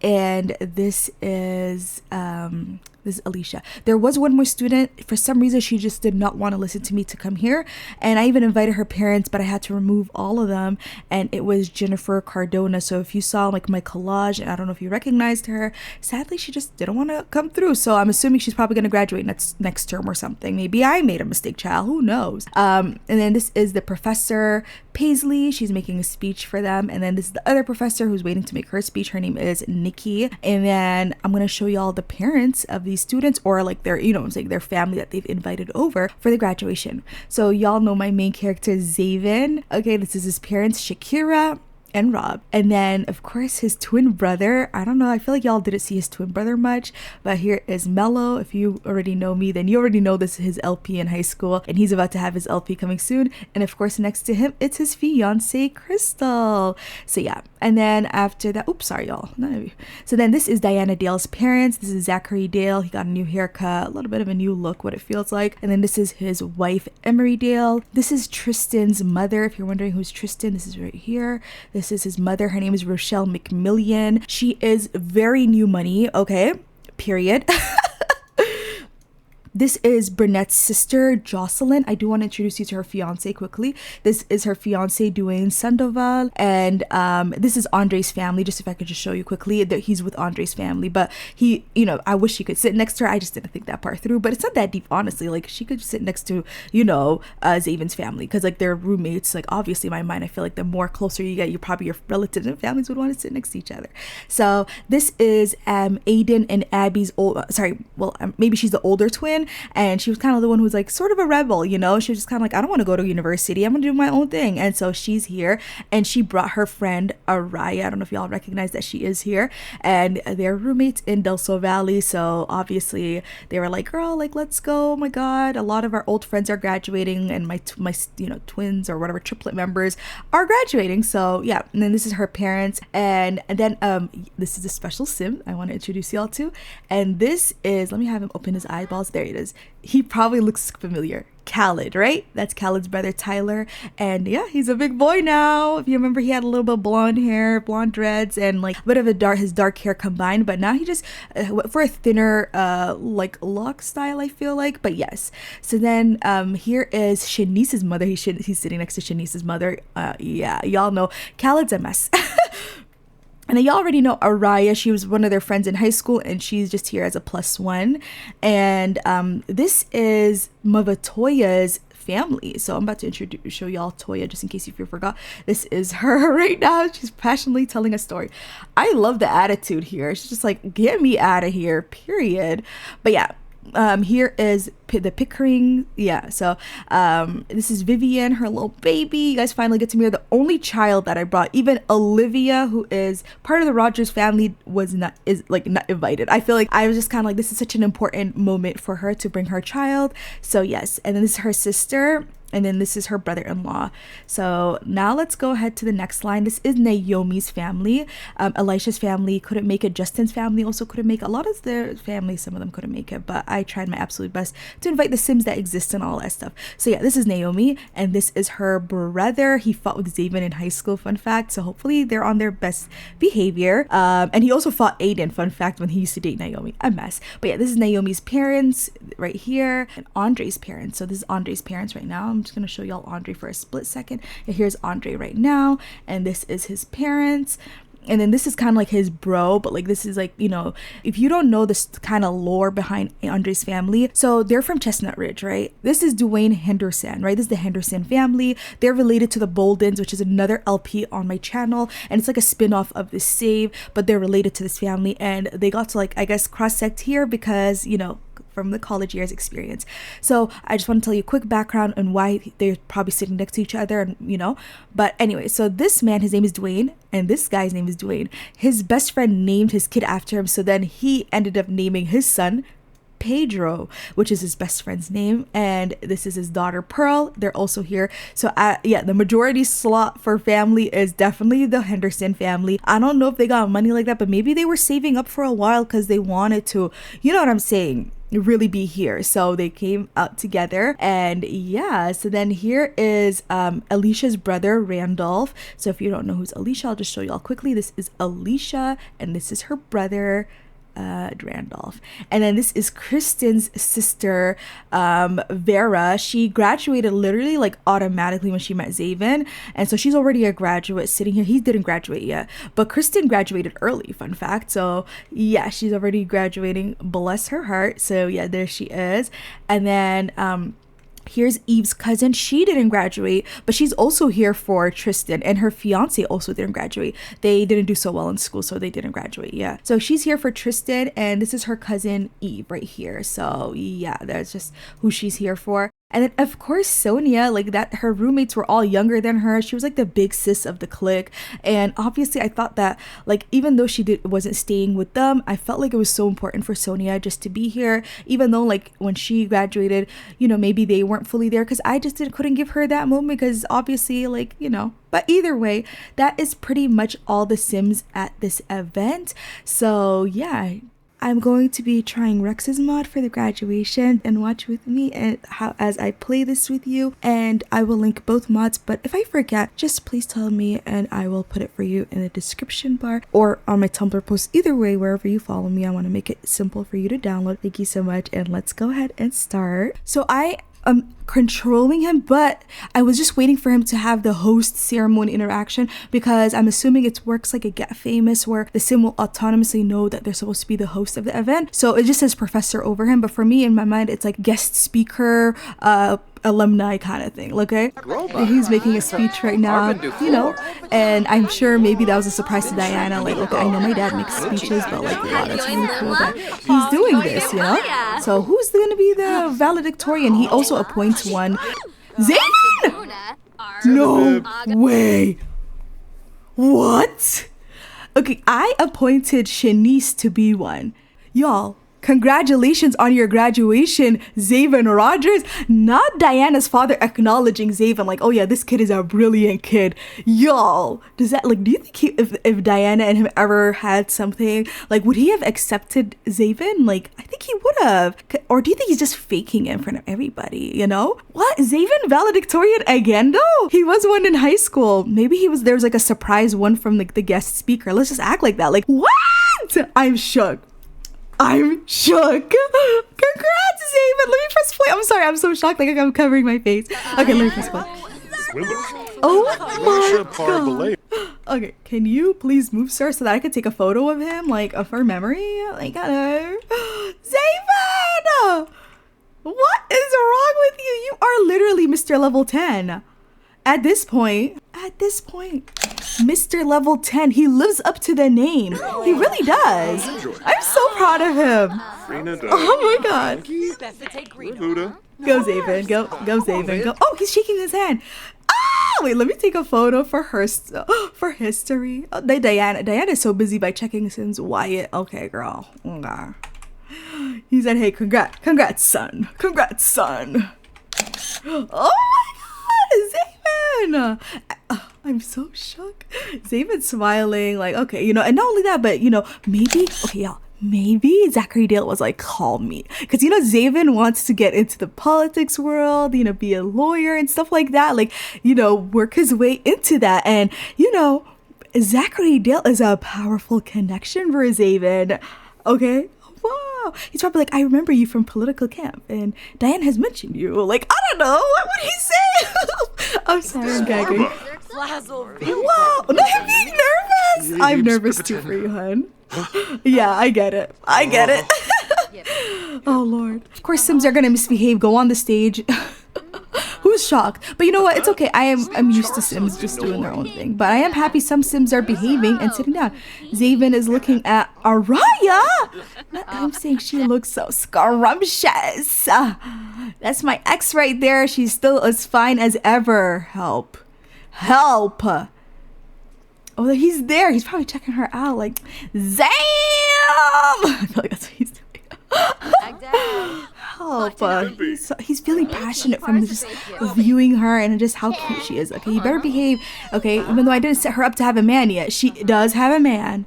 and this is Alicia. There was one more student. For some reason, she just did not want to listen to me to come here. And I even invited her parents, but I had to remove all of them. And it was Jennifer Cardona. So if you saw like my collage, and I don't know if you recognized her, sadly, she just didn't want to come through. So I'm assuming she's probably going to graduate next term or something. Maybe I made a mistake, child. Who knows? And then this is the professor, Paisley. She's making a speech for them. And then this is the other professor who's waiting to make her speech. Her name is Nikki. And then I'm going to show y'all the parents of these students, or like their, you know what I'm saying, their family that they've invited over for the graduation. So y'all know my main character, Zayvin. Okay, this is his parents, Shakira and Rob. And then of course his twin brother. I don't know, I feel like y'all didn't see his twin brother much, but here is Melo. If you already know me, then you already know this is his LP in high school, and he's about to have his LP coming soon. And of course next to him, it's his fiance Crystal. So yeah, and then after that, oops, sorry y'all, none of you. So then this is Diana Dale's parents. This is Zachary Dale. He got a new haircut, a little bit of a new look, what it feels like. And then this is his wife Emery Dale. This is Tristan's mother. If you're wondering who's Tristan, this is right here. This is his mother. Her name is Rochelle McMillian. She is very new money, okay? period. This is Brunette's sister, Jocelyn. I do want to introduce you to her fiance quickly. This is her fiance, Dwayne Sandoval. And this is Andre's family. Just if I could just show you quickly that he's with Andre's family. But he, you know, I wish he could sit next to her. I just didn't think that part through. But it's not that deep, honestly. Like, she could sit next to, you know, Zayvin's family. Because, like, they're roommates. Like, obviously, in my mind, I feel like the more closer you get, you probably, your relatives and families would want to sit next to each other. So, this is Aiden and Abby's maybe she's the older twin. And she was kind of the one who was like sort of a rebel, you know. She was just kind of like, I don't want to go to university, I'm gonna do my own thing. And so she's here, and she brought her friend Araya. I don't know if y'all recognize that she is here, and they're roommates in Del Sol Valley. So obviously they were like, girl, like, let's go. Oh my god, a lot of our old friends are graduating, and my you know, twins or whatever triplet members are graduating. So yeah. And then this is her parents, and then this is a special sim I want to introduce y'all to. And this is, let me have him open his eyeballs. There it is. He probably looks familiar. Khaled, right? That's Khaled's brother Tyler. And yeah, he's a big boy now. If you remember, he had a little bit of blonde hair, blonde dreads, and like a bit of his dark hair combined. But now he just went for a thinner like lock style, I feel like. But yes. So then here is Shanice's mother. He's sitting next to Shanice's mother. Yeah, y'all know Khaled's a mess. And then y'all already know Araya. She was one of their friends in high school, and she's just here as a +1. And this is Mavatoya's family. So I'm about to show y'all Toya, just in case if you forgot. This is her right now. She's passionately telling a story. I love the attitude here. She's just like, get me out of here, period. But yeah. Here is the Pickering. Yeah, so this is Vivian, her little baby. You guys finally get to meet her, the only child that I brought. Even Olivia, who is part of the Rogers family, is not invited. I feel like I was just kind of like, this is such an important moment for her to bring her child. So yes. And then this is her sister, and then this is her brother-in-law. So now let's go ahead to the next line. This is Naomi's family. Elisha's family couldn't make it. Justin's family also couldn't make it. A lot of their families, some of them couldn't make it, but I tried my absolute best to invite the Sims that exist and all that stuff. So yeah, this is Naomi, and this is her brother. He fought with Zayvin in high school, fun fact. So hopefully they're on their best behavior. And he also fought Aiden, fun fact, when he used to date Naomi. A mess. But yeah, this is Naomi's parents right here, and Andre's parents. So this is Andre's parents right now. I'm just going to show y'all Andre for a split second. And here's Andre right now, and this is his parents. And then this is kind of like his bro, but like this is like, you know, if you don't know this kind of lore behind Andre's family, so they're from Chestnut Ridge, right? This is Dwayne Henderson, right? This is the Henderson family. They're related to the Boldens, which is another LP on my channel, and it's like a spin-off of the Save, but they're related to this family, and they got to, like, I guess, cross-sect here because, you know, from the college years experience. So I just want to tell you a quick background on why they're probably sitting next to each other, and you know. But anyway, so this man, his name is Dwayne, and this guy's name is Dwayne. His best friend named his kid after him, so then he ended up naming his son Pedro, which is his best friend's name, and this is his daughter Pearl. They're also here. So yeah, the majority slot for family is definitely the Henderson family. I don't know if they got money like that, but maybe they were saving up for a while because they wanted to, you know what I'm saying, really be here. So they came out together, and yeah. So then here is Alicia's brother Randolph. So if you don't know who's Alicia, I'll just show y'all quickly. This is Alicia, and this is her brother Randolph. And then this is Kristen's sister, Vera. She graduated literally like automatically when she met Zayvin, and so she's already a graduate sitting here. He didn't graduate yet, but Kristen graduated early, fun fact. So yeah, she's already graduating, bless her heart. So yeah, there she is. And then here's Eve's cousin. She didn't graduate, but she's also here for Tristan, and her fiance also didn't graduate. They didn't do so well in school, so they didn't graduate. Yeah. So she's here for Tristan, and this is her cousin Eve right here. So yeah, that's just who she's here for. And then of course Sonia, like that, her roommates were all younger than her. She was like the big sis of the clique, and obviously I thought that, like, even though she wasn't staying with them, I felt like it was so important for Sonia just to be here, even though like when she graduated, you know, maybe they weren't fully there, because I just couldn't give her that moment, because obviously, like, you know. But either way, that is pretty much all the Sims at this event. So yeah, I'm going to be trying Rex's mod for the graduation, and watch with me and how as I play this with you, and I will link both mods, but if I forget, just please tell me and I will put it for you in the description bar or on my Tumblr post. Either way, wherever you follow me, I want to make it simple for you to download. Thank you so much, and let's go ahead and start. So I'm controlling him, but I was just waiting for him to have the host ceremony interaction, because I'm assuming it works like a Get Famous where the sim will autonomously know that they're supposed to be the host of the event. So it just says professor over him, but for me in my mind it's like guest speaker, alumni kind of thing. Okay, he's making a speech right now, you know, and I'm sure maybe that was a surprise to Diana, like, okay, I know my dad makes speeches, but like, wow, that's really cool that he's doing this, you know. So who's gonna be the valedictorian? He also appoints one. Zayvin! No way. What? Okay, I appointed Shanice to be one. Y'all, congratulations on your graduation, Zayvin Rogers. Not Diana's father acknowledging Zayvin like, oh yeah, this kid is a brilliant kid. Y'all, does that, like, do you think if Diana and him ever had something, like, would he have accepted Zayvin? Like, I think he would have. Or do you think he's just faking it in front of everybody, you know? What? Zayvin valedictorian again though? He was one in high school. Maybe there was like a surprise one from like the guest speaker. Let's just act like that. Like, what? I'm shook. Congrats, Zayvin. Let me press play. I'm sorry, I'm so shocked. Like I'm covering my face. Okay, let me press play. Oh my god. Okay, can you please move, sir, so that I can take a photo of him, like, for memory? Like, hello. Zayvin! What is wrong with you? You are literally Mr. Level 10. At this point, Mr. Level 10, he lives up to the name. He really does. I'm so proud of him. Oh my god. Go Zayvin, go Zayvin, go. Oh, he's shaking his hand. Ah, wait, let me take a photo for for history. Oh, Diana's so busy by checking Sims. Wyatt, okay, girl. Okay. He said, hey, congrats, son. Oh my god, Zayvin! I'm so shook. Zayvin's smiling, like, okay, you know, and not only that, but, you know, maybe, okay, y'all, maybe Zachary Dale was like, call me. Because, you know, Zayvin wants to get into the politics world, you know, be a lawyer and stuff like that. Like, you know, work his way into that. And, you know, Zachary Dale is a powerful connection for Zayvin. Okay? Wow. He's probably like, I remember you from political camp and Diane has mentioned you. Like, I don't know. What would he say? I'm sorry, I'm gagging. Wow. No, I'm being nervous. I'm nervous too for you, hun. Yeah, I get it. Oh, Lord. Of course, Sims are going to misbehave, go on the stage. Who's shocked? But you know what? It's okay. I'm used to Sims just doing their own thing. But I am happy some Sims are behaving and sitting down. Zayvin is looking at Araya. I'm saying she looks so scrumptious. That's my ex right there. She's still as fine as ever. Help. Oh, he's there. He's probably checking her out. Like, Zam! I feel like that's what he's doing. Help. He's feeling passionate from just viewing her and just how cute she is. Okay, you better behave. Okay, even though I didn't set her up to have a man yet, she does have a man.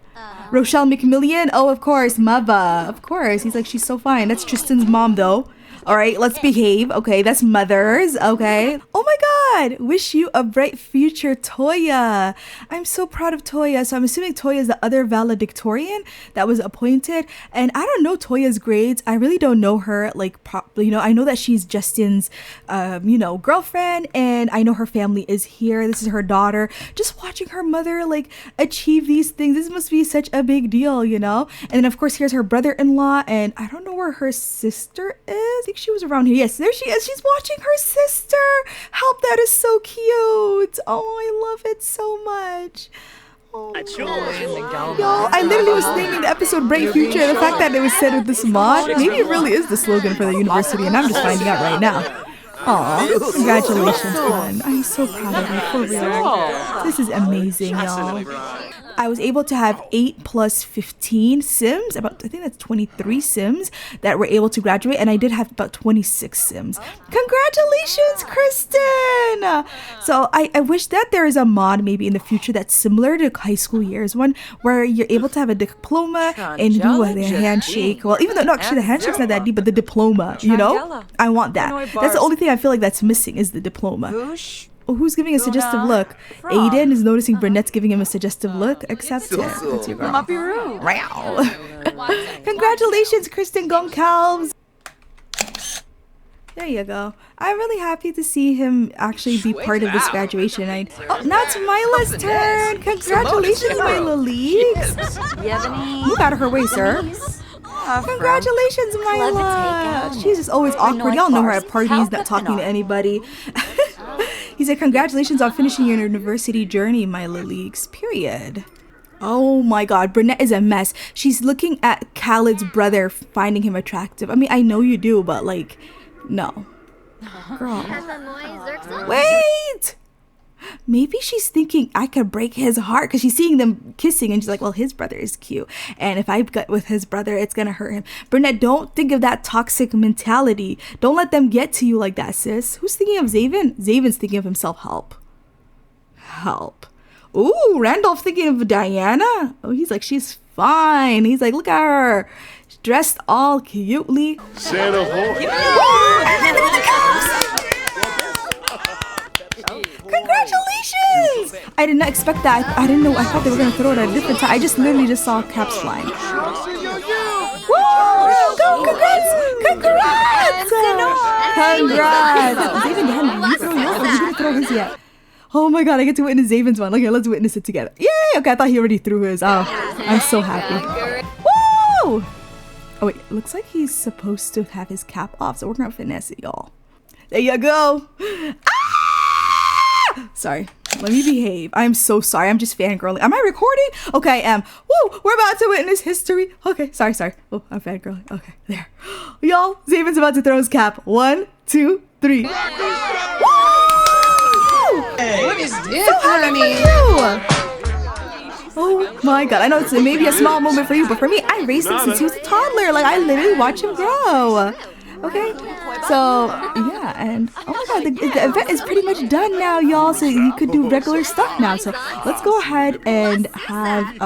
Rochelle McMillian? Oh, of course. Mava. Of course. He's like, she's so fine. That's Tristan's mom, though. All right, let's behave. Okay, that's mothers. Okay. Oh my god. Wish you a bright future, Toya. I'm so proud of Toya. So I'm assuming Toya is the other valedictorian that was appointed. And I don't know Toya's grades. I really don't know her. Like, you know, I know that she's Justin's, you know, girlfriend. And I know her family is here. This is her daughter. Just watching her mother, like, achieve these things. This must be such a big deal, you know? And then, of course, here's her brother-in-law. And I don't know where her sister is. I think she was around here. Yes, there she is. She's watching her sister. Help, that is so cute. Oh, I love it so much. Oh, y'all, I literally was naming the episode Bright Future. The fact that it was said with this mod, maybe it really is the slogan for the university, and I'm just finding out right now. Aw, congratulations, hon. I'm so proud of you, for real. This is amazing, y'all. I was able to have 8 plus 15 Sims, I think that's 23 Sims that were able to graduate, and I did have about 26 Sims. Congratulations, Kristen! So I wish that there is a mod maybe in the future that's similar to high school years one, where you're able to have a diploma and do a handshake. Well, even though no, actually the handshake's not that deep, but the diploma, you know? I want that. That's the only thing I feel like that's missing is the diploma. Oh, who's giving a suggestive look? Aiden is noticing Brunette's giving him a suggestive look. Accept it. That's your girl. Wow. Congratulations, Kristen Goncalves. There you go. I'm really happy to see him actually be part of this graduation. Oh, now it's Mila's turn. Congratulations, Mila Leagues. You got her way, sir. Congratulations, Mila. She's just always awkward. Y'all know her at parties, not talking to anybody. He said, congratulations on finishing your university journey, Mila Leagues. Period. Oh my god, Brunette is a mess. She's looking at Khaled's brother, finding him attractive. I mean, I know you do, but like, no. Girl. Wait! Maybe she's thinking I could break his heart because she's seeing them kissing and she's like, well, his brother is cute. And if I get with his brother, it's going to hurt him. Brunette, don't think of that toxic mentality. Don't let them get to you like that, sis. Who's thinking of Zayvin? Zayvin's thinking of himself. Help. Help. Ooh, Randolph thinking of Diana. Oh, he's like, she's fine. He's like, look at her. She's dressed all cutely. Santa Congratulations! I did not expect that. I didn't know. I thought they were going to throw it at a different time. I just literally just saw caps flying. Woo! Go! Congrats! Zayvin, damn, you throw yours or you didn't throw his yet? Oh my god, I get to witness Zayvin's one. Okay, let's witness it together. Yay! Okay, I thought he already threw his. Oh, I'm so happy. Woo! Oh wait, looks like he's supposed to have his cap off, so we're gonna finesse it, y'all. There you go. Sorry, let me behave. I'm so sorry. I'm just fangirling. Am I recording? Okay, I am. Woo! We're about to witness history. Okay, sorry. Oh, I'm fangirling. Okay, there. Y'all, Zayvin's about to throw his cap. 1, 2, 3. Woo! Hey, what is this, so honey? Oh my god, I know it's maybe a small moment for you, but for me, I raised him since he was a toddler. Like, I literally watch him grow. Okay, so yeah, and oh my god, the event is pretty much done now, y'all, so you could do regular stuff now. So let's go ahead and have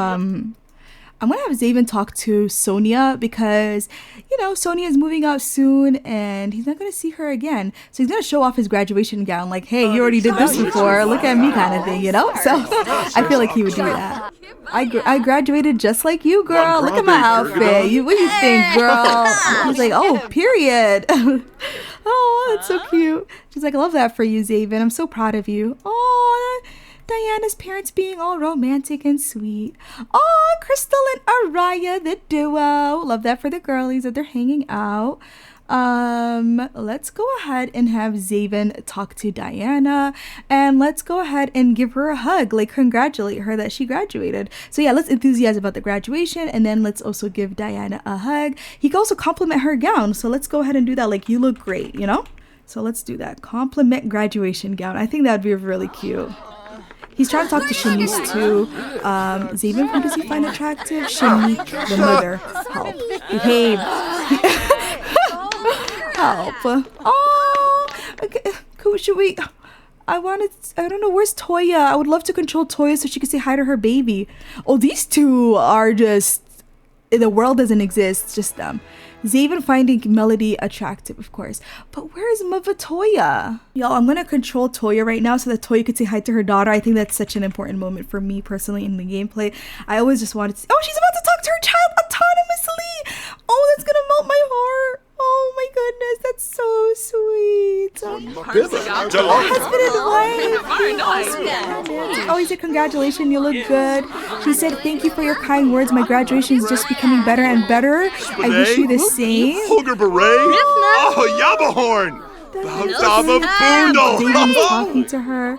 I'm gonna have Zayvin talk to Sonia because, you know, Sonia is moving out soon and he's not gonna see her again. So he's gonna show off his graduation gown, like, hey, you already did this before, look at me kind of thing, you know? So I feel like he would do that. I graduated just like you, girl. Look at my outfit. What do you think, girl? He's like, oh, period. Oh, that's so cute. She's like, I love that for you, Zayvin. I'm so proud of you. Oh, Diana's parents being all romantic and sweet. Oh, Crystal and Araya, the duo. Love that for the girlies that they're hanging out. Let's go ahead and have Zayvin talk to Diana, and let's go ahead and give her a hug, like congratulate her that she graduated. So yeah, let's enthusiasm about the graduation, and then let's also give Diana a hug. He can also compliment her gown, so let's go ahead and do that. Like, you look great, you know? So let's do that. Compliment graduation gown. I think that'd be really cute. He's trying to talk to Shanice too. Zayvin, who does he find attractive? Shanique, the mother. Help. Behave. Help. Oh, okay. Should we? I don't know, where's Toya? I would love to control Toya so she could say hi to her baby. Oh, these two are just, the world doesn't exist, it's just them. Zayvin finding Melody attractive, of course. But where is Mother Toya? Y'all, I'm gonna control Toya right now so that Toya could say hi to her daughter. I think that's such an important moment for me personally in the gameplay. I always just wanted to. Oh, she's about to talk to her child autonomously. Oh, that's gonna melt my heart. Oh my goodness, that's so sweet. Husband and wife. Oh, he said, congratulations, you look good. He said, thank you for your kind words. My graduation is just becoming better and better. I wish you the same. Holger Beret. Oh, Yabahorn. Zayvin was talking to her.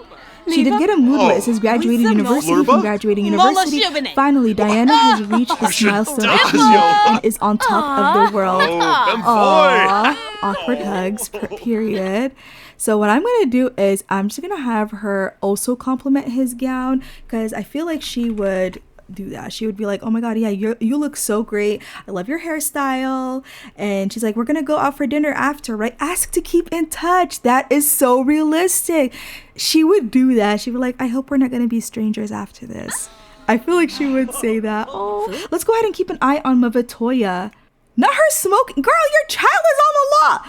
She did get a moodlet. It says graduating university from graduating university. Finally, Diana has reached this milestone and is on top of the world. Aww. Awkward hugs, period. So what I'm going to do is I'm just going to have her also compliment his gown because I feel like she would do that. She would be like, oh my god, yeah, you look so great, I love your hairstyle. And she's like, we're gonna go out for dinner after, right? Ask to keep in touch. That is so realistic. She would do that. She'd be like, I hope we're not gonna be strangers after this. I feel like she would say that. Oh, let's go ahead and keep an eye on Mavatoya. Not her smoking. Girl, your child is on the law.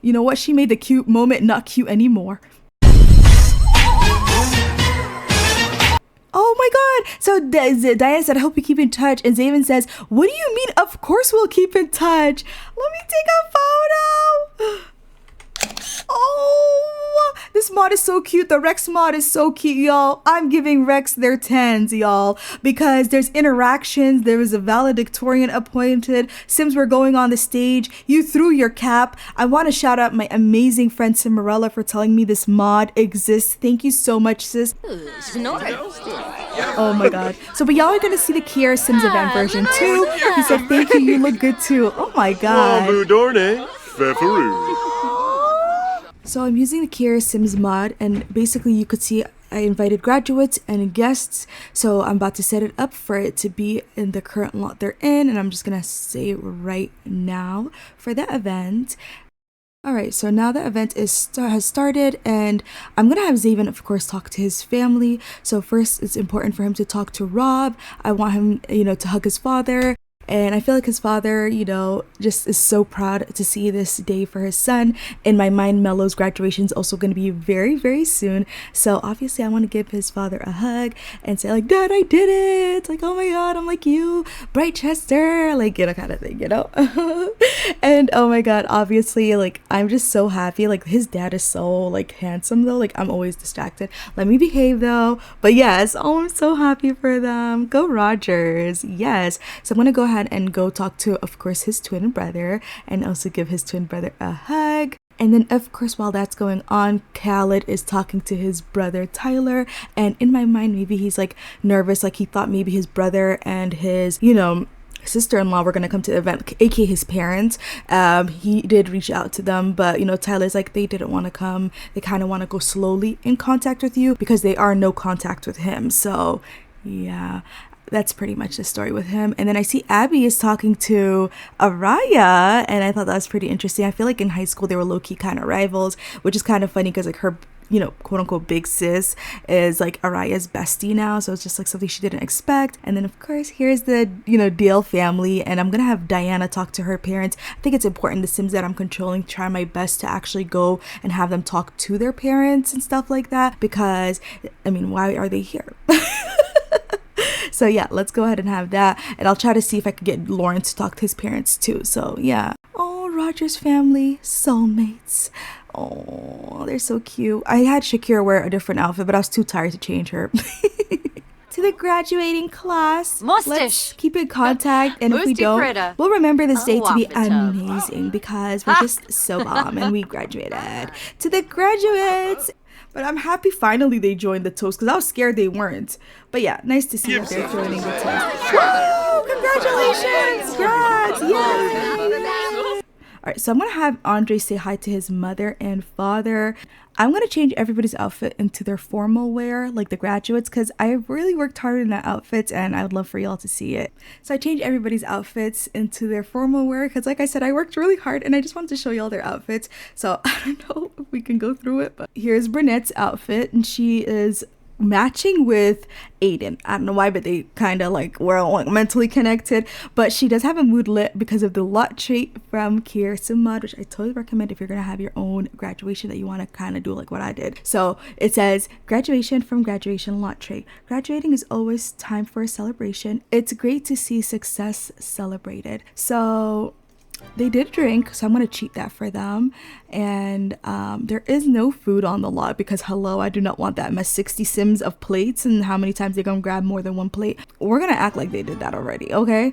You know what? She made the cute moment not cute anymore. Oh my god. So Diana said, I hope we keep in touch. And Zayvin says, what do you mean? Of course we'll keep in touch. Let me take a photo. Oh, this mod is so cute. The Rex mod is so cute, y'all. I'm giving Rex their 10s, y'all, because there's interactions. There was a valedictorian appointed. Sims were going on the stage. You threw your cap. I want to shout out my amazing friend Cimarella for telling me this mod exists. Thank you so much, sis. Oh my god. So, but y'all are gonna see the Kiera Sims event version too. He said, thank you, you look good too. Oh my god. So I'm using the Kiera Sims mod, and basically you could see I invited graduates and guests. So I'm about to set it up for it to be in the current lot they're in, and I'm just gonna say right now for the event. Alright, so now the event has started, and I'm gonna have Zayvin, of course, talk to his family. So first, it's important for him to talk to Rob. I want him, to hug his father. And I feel like his father, just is so proud to see this day for his son. In my mind, Melo's graduation is also going to be very, very soon. So obviously I want to give his father a hug and say like, Dad, I did it. Like, oh my God, I'm like you, Britechester, like, kind of thing, And oh my God, obviously, like, I'm just so happy. Like, his dad is so like handsome though. Like, I'm always distracted. Let me behave though. But yes, I'm so happy for them. Go Rogers. Yes. So I'm going to go ahead and go talk to, of course, his twin brother, and also give his twin brother a hug. And then, of course, while that's going on, Khaled is talking to his brother Tyler, and in my mind, maybe he's like nervous, like he thought maybe his brother and his sister-in-law were gonna come to the event, aka his parents. He did reach out to them, but Tyler's like, they didn't want to come. They kind of want to go slowly in contact with you because they are no contact with him. So yeah, that's pretty much the story with him. And then I see Abby is talking to Araya, and I thought that was pretty interesting. I feel like in high school they were low-key kind of rivals, which is kind of funny because like her quote-unquote big sis is like Araya's bestie now, so it's just like something she didn't expect. And then of course here's the Dale family, and I'm gonna have Diana talk to her parents. I think it's important, the Sims that I'm controlling, try my best to actually go and have them talk to their parents and stuff like that, because why are they here? So yeah, let's go ahead and have that, and I'll try to see if I could get Lauren to talk to his parents too. So yeah. Oh, Rogers family, soulmates. Oh, they're so cute. I had Shakira wear a different outfit, but I was too tired to change her. To the graduating class, let's keep in contact, and if we don't, we'll remember this day to be amazing, because we're just so bomb and we graduated. To the graduates. But I'm happy finally they joined the toast, because I was scared they weren't. But yeah, nice to see that they're joining the toast. Woo! Congratulations! Congrats! Yay! Alright, so I'm going to have Andre say hi to his mother and father. I'm going to change everybody's outfit into their formal wear, like the graduates, because I really worked hard in that outfit, and I would love for y'all to see it. So I changed everybody's outfits into their formal wear, because like I said, I worked really hard, and I just wanted to show y'all their outfits. So I don't know if we can go through it, but here's Brunette's outfit, and she is matching with Aiden. I don't know why, but they kind of like were like mentally connected. But she does have a mood lit because of the lot trait from Kiera mod, which I totally recommend if you're gonna have your own graduation that you want to kind of do like what I did. So it says, graduation from graduation lot trait. Graduating is always time for a celebration. It's great to see success celebrated. So they did drink, so I'm gonna cheat that for them. And there is no food on the lot, because hello, I do not want that mess. 60 Sims of plates, and how many times they're gonna grab more than one plate. We're gonna act like they did that already, okay?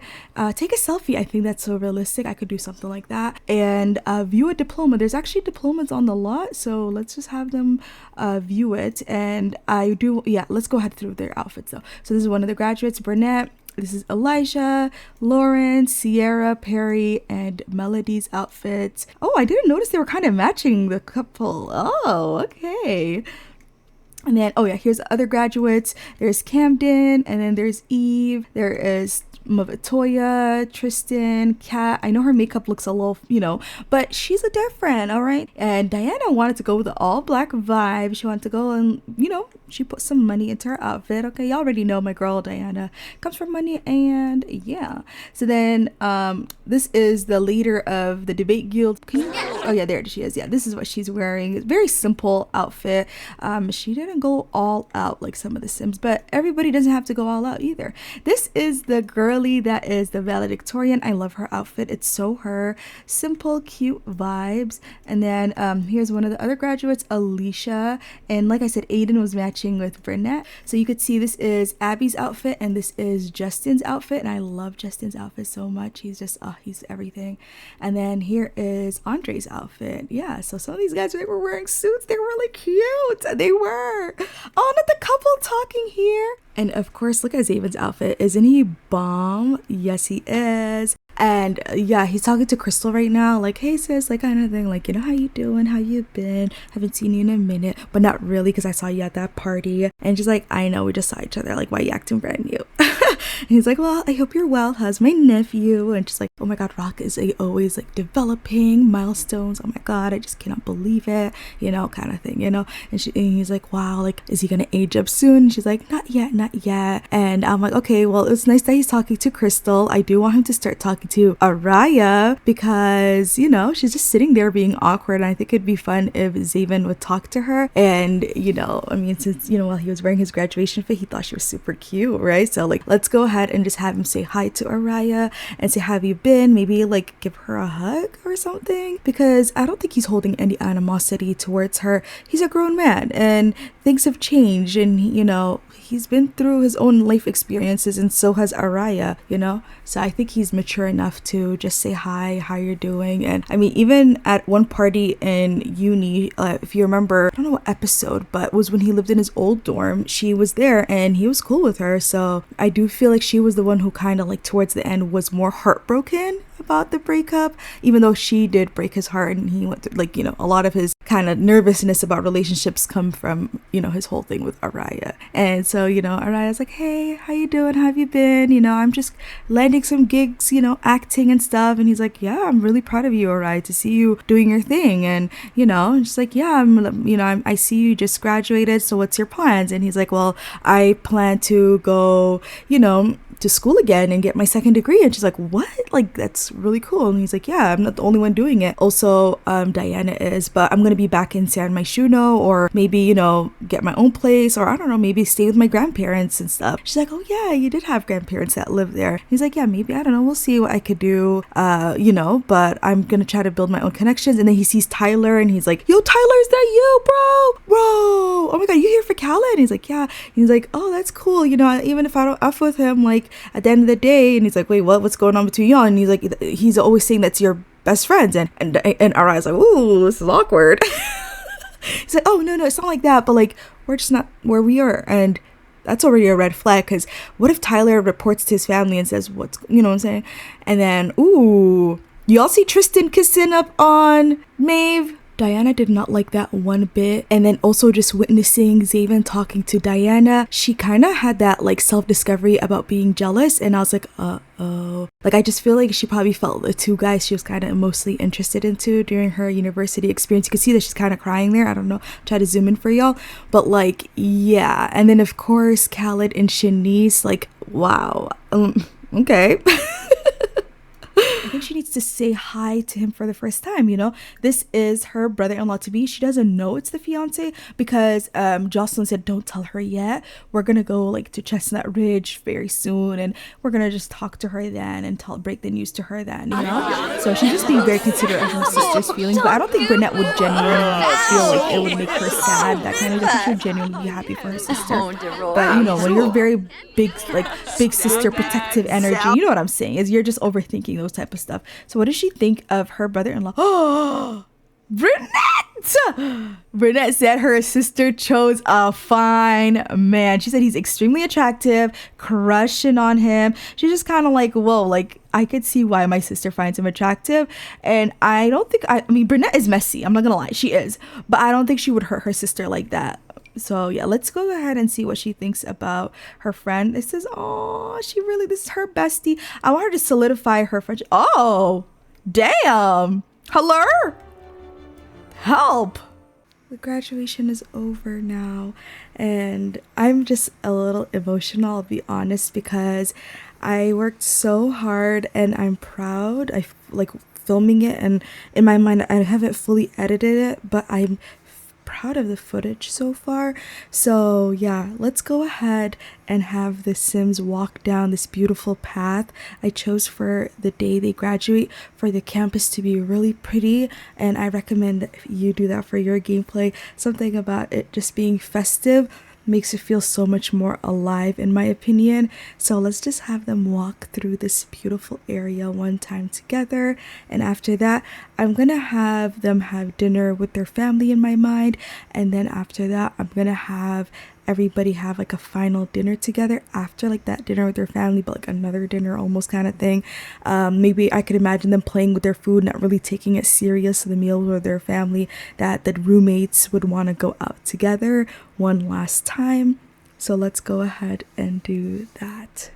Take a selfie. I think that's so realistic. I could do something like that. And view a diploma. There's actually diplomas on the lot, so let's just have them view it. And let's go ahead through their outfits though. So this is one of the graduates, Burnett. This is Elijah, Lauren, Sierra, Perry, and Melody's outfits. Oh, I didn't notice they were kind of matching, the couple. Oh, okay. And then, oh yeah, here's the other graduates. There's Camden, and then there's Eve. There is Mavatoya, Tristan, Kat. I know her makeup looks a little, but she's a different, all right? And Diana wanted to go with the all black vibe. She wanted to go and, she put some money into her outfit. Okay, y'all already know my girl Diana comes from money, and yeah. So then this is the leader of the debate guild. Oh yeah, there she is. Yeah, this is what she's wearing. It's a very simple outfit. She didn't go all out like some of the Sims, but everybody doesn't have to go all out either. This is the girly that is the valedictorian. I love her outfit. It's so her. Simple, cute vibes. And then here's one of the other graduates, Alicia. And like I said, Aiden was matching with Burnett. So you could see this is Abby's outfit and this is Justin's outfit. And I love Justin's outfit so much. He's just, he's everything. And then here is Andre's outfit. Yeah, so some of these guys were wearing suits. They were really cute. They were. Oh, not the couple talking here. And of course, look at Zayvin's outfit. Isn't he bomb? Yes, he is. And yeah, he's talking to Crystal right now, like, hey sis, like kind of thing, like, how you doing? How you been? Haven't seen you in a minute, but not really, because I saw you at that party. And she's like, I know, we just saw each other, like, why you acting brand new? And he's like, well, I hope you're well. How's my nephew? And she's like, oh my god, Rock is always like developing milestones. Oh my god, I just cannot believe it, kind of thing, and he's like, wow, like, is he gonna age up soon? And she's like, not yet. And I'm like, okay, well, it's nice that he's talking to Crystal. I do want him to start talking to Araya, because she's just sitting there being awkward, and I think it'd be fun if Zayvin would talk to her. And since while he was wearing his graduation fit, he thought she was super cute, right? So like, let's go ahead and just have him say hi to Araya and say, how have you been? Maybe like give her a hug or something, because I don't think he's holding any animosity towards her. He's a grown man and things have changed, and he's been through his own life experiences, and so has Araya, so I think he's mature enough to just say hi, how you're doing. And I mean, even at one party in uni, if you remember, I don't know what episode, but it was when he lived in his old dorm, she was there and he was cool with her. So I do feel like she was the one who kind of like towards the end was more heartbroken about the breakup, even though she did break his heart, and he went through like, a lot of his kind of nervousness about relationships come from, his whole thing with Araya. And so, Araya's like, hey, how you doing? How have you been? I'm just landing some gigs, acting and stuff. And he's like, yeah, I'm really proud of you, Araya, to see you doing your thing. And, and she's like, yeah, I see you just graduated. So what's your plans? And he's like, well, I plan to go, to school again and get my second degree. And she's like, what? Like, that's really cool. And he's like, yeah, I'm not the only one doing it. Also, Diana is, but I'm gonna be back in San Myshuno, or maybe, get my own place, or I don't know, maybe stay with my grandparents and stuff. She's like, oh yeah, you did have grandparents that live there. He's like, yeah, maybe, I don't know, we'll see what I could do, but I'm gonna try to build my own connections. And then he sees Tyler and he's like, yo, Tyler, is that you, bro? Oh my god, you here for Khaled? And he's like, yeah. He's like, oh, that's cool, even if I don't F with him, like, at the end of the day. And he's like, wait, what's going on between y'all? And he's like, he's always saying that's your best friends. And Araya's like, ooh, this is awkward. He's like, oh, no, it's not like that, but like, we're just not where we are. And that's already a red flag, because what if Tyler reports to his family and says what I'm saying? And then, ooh, y'all see Tristan kissing up on Maeve? Diana did not like that one bit. And then also just witnessing Zayvin talking to Diana, she kind of had that like self-discovery about being jealous. And I was like, uh-oh. Like, I just feel like she probably felt the two guys she was kind of mostly interested into during her university experience. You can see that she's kind of crying there. I don't know. Try to zoom in for y'all. But like, yeah. And then of course, Khaled and Shanice, like, wow. Okay. I think she needs to say hi to him for the first time, This is her brother-in-law to be. She doesn't know it's the fiance, because Jocelyn said, don't tell her yet. We're gonna go like to Chestnut Ridge very soon, and we're gonna just talk to her then and break the news to her then, So she's just being very considerate of her sister's feelings. But I don't think Burnett would genuinely feel like it would make her sad, that kind of thing. She would genuinely be happy for her sister. But when you're very big sister protective energy, you know what I'm saying, is you're just overthinking those type of stuff. So what does she think of her brother-in-law? Oh, Burnett said her sister chose a fine man. She said he's extremely attractive, crushing on him. She's just kind of like, whoa, like, I could see why my sister finds him attractive. And I don't think, I mean, Burnett is messy, I'm not gonna lie, she is, but I don't think she would hurt her sister like that. So yeah, let's go ahead and see what she thinks about her friend. It says, oh, this is her bestie. I want her to solidify her friendship. Oh, damn. Hello? Help. The graduation is over now, and I'm just a little emotional, I'll be honest, because I worked so hard and I'm proud. I like filming it, and in my mind I haven't fully edited it, but I'm proud of the footage so far. So yeah, let's go ahead and have the Sims walk down this beautiful path I chose for the day they graduate, for the campus to be really pretty, and I recommend that you do that for your gameplay. Something about it just being festive makes it feel so much more alive, in my opinion. So let's just have them walk through this beautiful area one time together, and after that I'm gonna have them have dinner with their family in my mind, and then after that I'm gonna have everybody have like a final dinner together after like that dinner with their family, but like another dinner almost kind of thing. Maybe I could imagine them playing with their food, not really taking it serious, the meal with their family, that the roommates would want to go out together one last time. So let's go ahead and do that.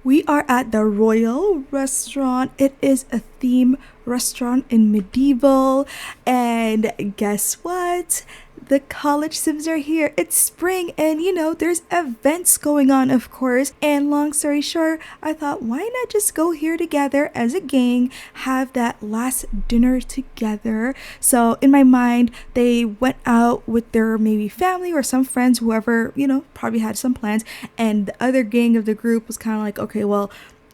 We are at the Royal Restaurant. It is a theme restaurant in medieval, and guess what? The college Sims are here. It's spring, and you know, there's events going on, of course. And long story short, I thought, why not just go here together as a gang, have that last dinner together. So in my mind, they went out with their maybe family or some friends, whoever, you know, probably had some plans. And the other gang of the group was kind of like, okay, well,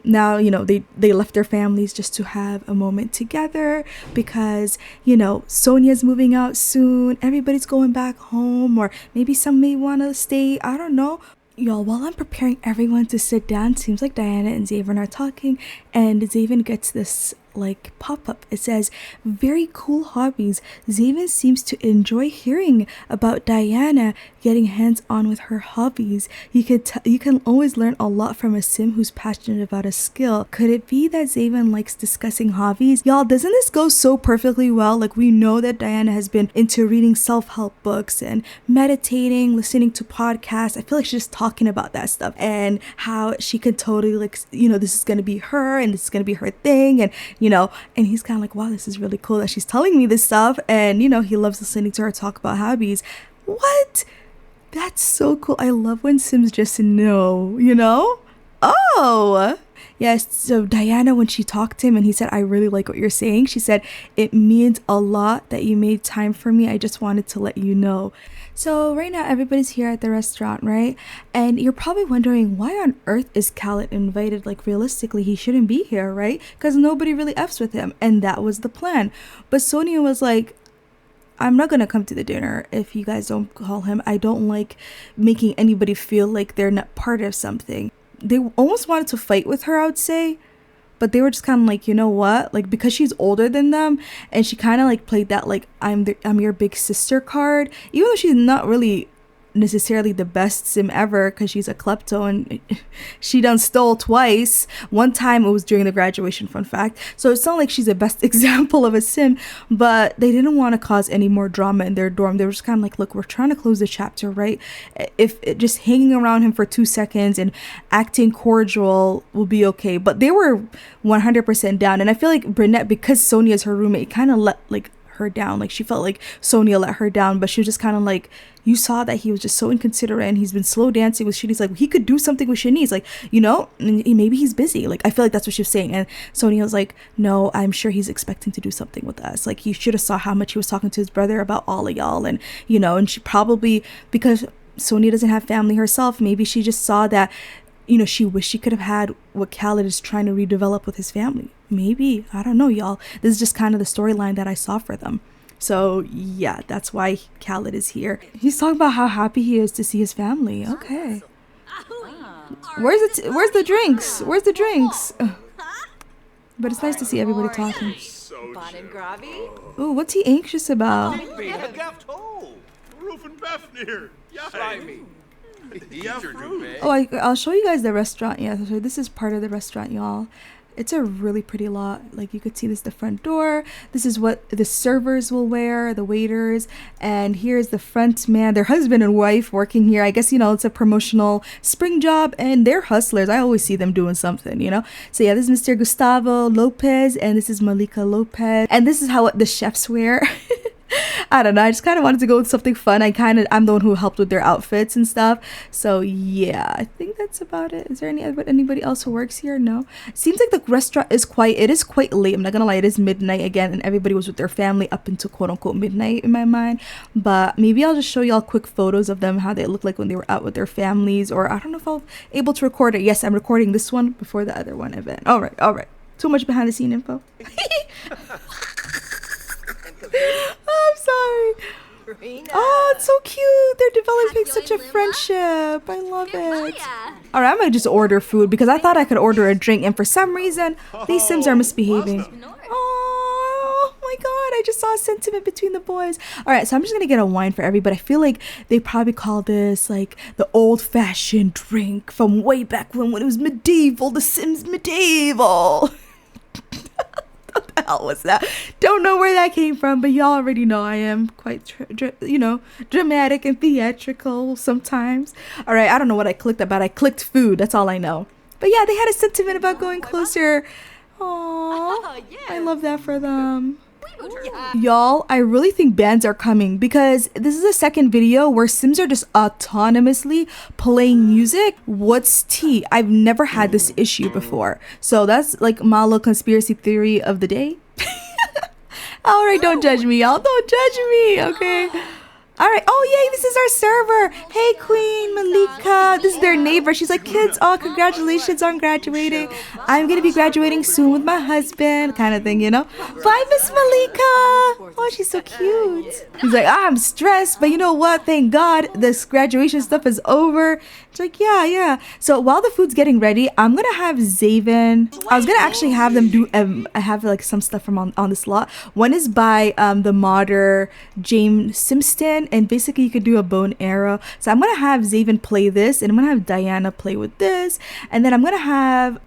now, you know, they left their families just to have a moment together, because, you know, Sonia's moving out soon, everybody's going back home, or maybe some may want to stay, I don't know. Y'all, while I'm preparing everyone to sit down, seems like Diana and Zayvin are talking, and Zayvin gets this like pop-up. It says, very cool hobbies. Zayvin seems to enjoy hearing about Diana getting hands-on with her hobbies. You can always learn a lot from a sim who's passionate about a skill. Could it be that Zayvin likes discussing hobbies? Y'all, doesn't this go so perfectly well? Like, we know that Diana has been into reading self-help books and meditating, listening to podcasts. I feel like she's just talking about that stuff, and how she could totally, like, you know, this is gonna be her and this is gonna be her thing, and you know, and he's kind of like, wow, this is really cool that she's telling me this stuff. And you know, he loves listening to her talk about hobbies. What? That's so cool. I love when Sims just know, you know? Oh, yes. So Diana, when she talked to him and he said, I really like what you're saying, she said, it means a lot that you made time for me. I just wanted to let you know. So right now everybody's here at the restaurant, right? And you're probably wondering, why on earth is Khaled invited? Like, realistically, he shouldn't be here, right? Because nobody really F's with him, and that was the plan. But Sonia was like, I'm not gonna come to the dinner if you guys don't call him. I don't like making anybody feel like they're not part of something. They almost wanted to fight with her, I would say. But they were just kind of like, you know what? Like, because she's older than them, and she kind of like played that like I'm your big sister card, even though she's not really necessarily the best sim ever, because she's a klepto and she done stole twice. One time it was during the graduation, fun fact. So it's not like she's the best example of a sim, but they didn't want to cause any more drama in their dorm. They were just kind of like, look, we're trying to close the chapter, right? If just hanging around him for 2 seconds and acting cordial will be okay. But they were 100% down, and I feel like Burnett, because Sonia's her roommate, kind of let like her down. Like, she felt like Sonia let her down, but she was just kind of like, you saw that he was just so inconsiderate, and he's been slow dancing with Shanice. Like, he could do something with Shanice, like, you know, and maybe he's busy. Like, I feel like that's what she was saying. And Sonia was like, no, I'm sure he's expecting to do something with us. Like, you should have saw how much he was talking to his brother about all of y'all. And, you know, and she probably, because Sonia doesn't have family herself, maybe she just saw that, you know, she wished she could have had what Khaled is trying to redevelop with his family. Maybe, I don't know, y'all. This is just kind of the storyline that I saw for them. So yeah, that's why Khaled is here. He's talking about how happy he is to see his family. Okay. Where's the drinks? Where's the drinks? But it's nice to see everybody talking. Ooh, what's he anxious about? Oh, I'll show you guys the restaurant. Yeah, so this is part of the restaurant, y'all. It's a really pretty lot. Like you could see this is the front door. This is what the servers will wear, the waiters. And here's the front man, their husband and wife working here. I guess, you know, it's a promotional spring job and they're hustlers. I always see them doing something, you know? So yeah, this is Mr. Gustavo Lopez and this is Malika Lopez. And this is how the chefs wear. I don't know. I just kind of wanted to go with something fun. I'm the one who helped with their outfits and stuff. So yeah, I think that's about it. Is there anybody else who works here? No. Seems like the restaurant is it is quite late. I'm not gonna lie, it is midnight again, and everybody was with their family up until quote unquote midnight in my mind. But maybe I'll just show y'all quick photos of them, how they look like when they were out with their families, or I don't know if I'll able to record it. Yes, I'm recording this one before the other one event. All right. Too much behind the scene info. Oh, I'm sorry. Oh, it's so cute. They're developing such a friendship. I love it. All right, I'm gonna just order food because I thought I could order a drink, and for some reason, these Sims are misbehaving. Oh my god, I just saw a sentiment between the boys. All right, so I'm just gonna get a wine for everybody. I feel like they probably call this like the old-fashioned drink from way back when it was medieval. The Sims medieval. What the hell was that? Don't know where that came from, but y'all already know I am quite dramatic and theatrical sometimes. All right, I don't know what I clicked about. I clicked food. That's all I know. But yeah, they had a sentiment about going closer. Aww, I love that for them. Y'all, I really think bands are coming because this is the second video where Sims are just autonomously playing music. What's tea? I've never had this issue before. So that's like Melo conspiracy theory of the day. All right, don't judge me, y'all. Don't judge me, okay? All right. Oh, yay, this is our server. Hey, Queen Malika. This is their neighbor. She's like, kids, oh, congratulations on graduating. I'm going to be graduating soon with my husband, kind of thing, you know? Bye, Miss Malika. Oh, she's so cute. He's like, I'm stressed, but you know what? Thank God this graduation stuff is over. It's like, yeah. So while the food's getting ready, I'm going to have Zayvin. I was going to actually have them do, I have like some stuff from on this lot. One is by the modder James Simpson. And basically you could do a bow and arrow. So I'm gonna have Zayvin play this, and I'm gonna have Diana play with this, and then I'm gonna have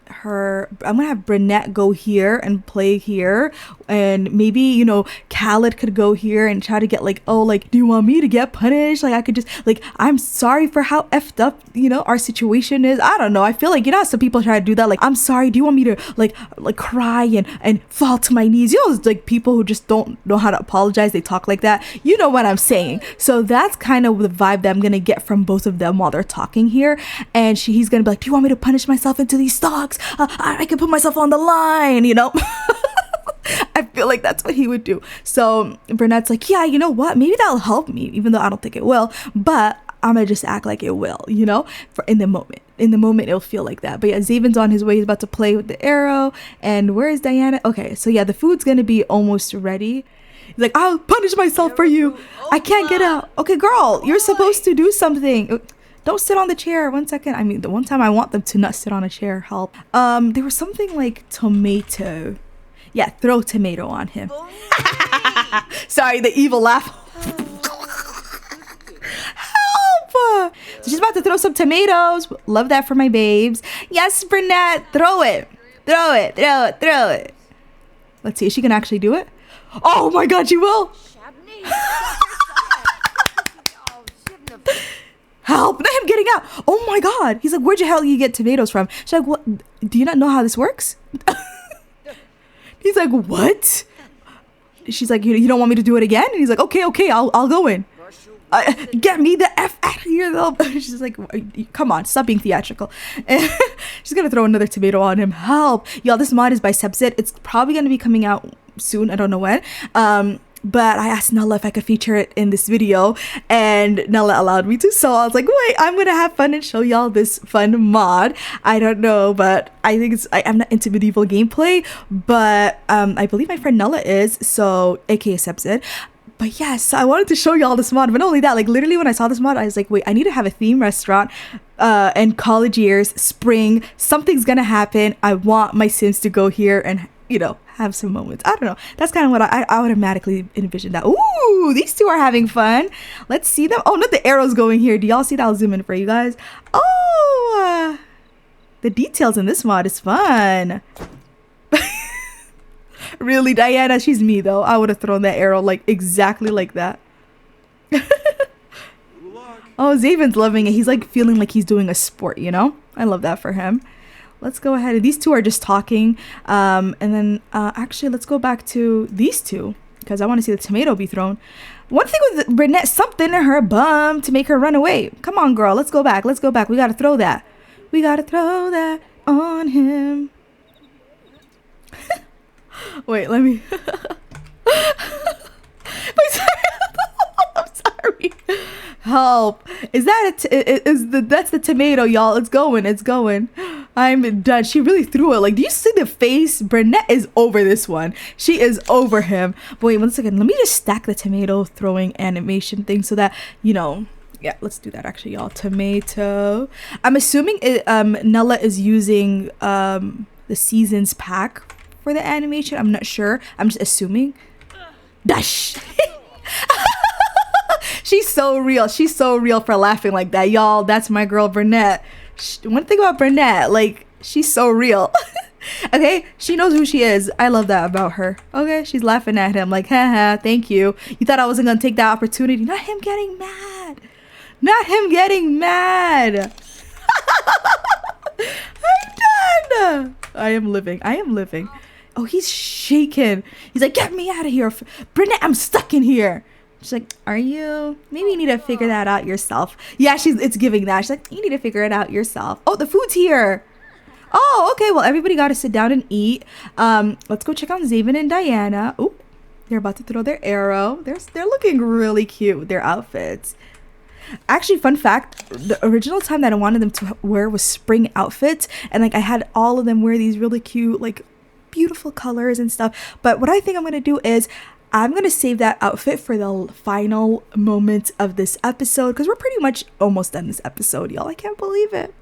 Brunette go here and play here, and maybe, you know, Khaled could go here and try to get like, oh, like, do you want me to get punished? Like, I could just like, I'm sorry for how effed up, you know, our situation is. I don't know, I feel like, you know, some people try to do that, like, I'm sorry, do you want me to like cry and fall to my knees? You know, it's like people who just don't know how to apologize, they talk like that. You know what I'm saying? So that's kind of the vibe that I'm gonna get from both of them while they're talking here. And he's gonna be like, do you want me to punish myself into these stocks? I can put myself on the line, you know? I feel like that's what he would do. So Burnette's like, yeah, you know what? Maybe that'll help me, even though I don't think it will. But I'm gonna just act like it will, you know? For in the moment. In the moment, it'll feel like that. But yeah, Zayvin's on his way. He's about to play with the arrow. And where is Diana? Okay, so yeah, the food's gonna be almost ready. He's like, I'll punish myself for you. I can't get out. Okay, girl, you're supposed to do something. Don't sit on the chair. 1 second. I mean, the one time I want them to not sit on a chair. Help. There was something like tomato. Yeah, throw tomato on him. Sorry, the evil laugh. Help! So she's about to throw some tomatoes. Love that for my babes. Yes, Burnette. Throw it. Throw it. Let's see. Is she gonna actually do it? Oh my god, she will! Help! Not him getting out! Oh my god! He's like, where'd the hell you get tomatoes from? She's like, what? Do you not know how this works? He's like, what? She's like, you don't want me to do it again? And he's like, okay, I'll go in. Get me the F out of here though. She's like, come on, stop being theatrical. And she's gonna throw another tomato on him. Help! Y'all, this mod is by Subset. It's probably gonna be coming out soon. I don't know when. But I asked Nella if I could feature it in this video, and Nella allowed me to. So I was like, wait, I'm gonna have fun and show y'all this fun mod. I don't know, but I think I'm not into medieval gameplay, but I believe my friend Nella is, so aka Subset. But yes, I wanted to show y'all this mod. But not only that, like literally when I saw this mod, I was like, wait, I need to have a theme restaurant. And college years, spring, something's gonna happen. I want my Sims to go here and, you know, have some moments. I don't know. That's kind of what I automatically envisioned that. Ooh, these two are having fun. Let's see them. Oh, not the arrows going here. Do y'all see that? I'll zoom in for you guys. Oh, the details in this mod is fun. Really, Diana? She's me though. I would have thrown that arrow like exactly like that. Oh, Zayvin's loving it. He's like feeling like he's doing a sport, you know? I love that for him. Let's go ahead. These two are just talking. And then actually, let's go back to these two because I want to see the tomato be thrown. One thing with Britnett, something in her bum to make her run away. Come on, girl. Let's go back. Let's go back. We got to throw that. We got to throw that on him. Wait, let me... I'm sorry. Help. Is that that's the tomato, y'all. It's going. I'm done. She really threw it. Like, do you see the face? Britnett is over this one. She is over him. But wait, 1 second. Let me just stack the tomato throwing animation thing so that, you know... Yeah, let's do that actually, y'all. Tomato. I'm assuming Nella is using the Seasons pack for the animation. I'm not sure. I'm just assuming. Dash. She's so real. She's so real for laughing like that, y'all. That's my girl Britnett. One thing about Britnett, like, she's so real. Okay, she knows who she is. I love that about her. Okay, she's laughing at him like, haha, thank you. You thought I wasn't gonna take that opportunity. Not him getting mad. Not him getting mad. I'm done. I am living. Oh, he's shaking. He's like, get me out of here. Britnett, I'm stuck in here. She's like, are you? Maybe you need to figure that out yourself. Yeah, it's giving that. She's like, you need to figure it out yourself. Oh, the food's here. Oh, okay. Well, everybody got to sit down and eat. Let's go check on Zayvin and Diana. Oh, they're about to throw their arrow. They're looking really cute with their outfits. Actually, fun fact, the original time that I wanted them to wear was spring outfits. And like I had all of them wear these really cute, like beautiful colors and stuff. But what I think I'm going to do is I'm going to save that outfit for the final moments of this episode. Because we're pretty much almost done this episode, y'all. I can't believe it.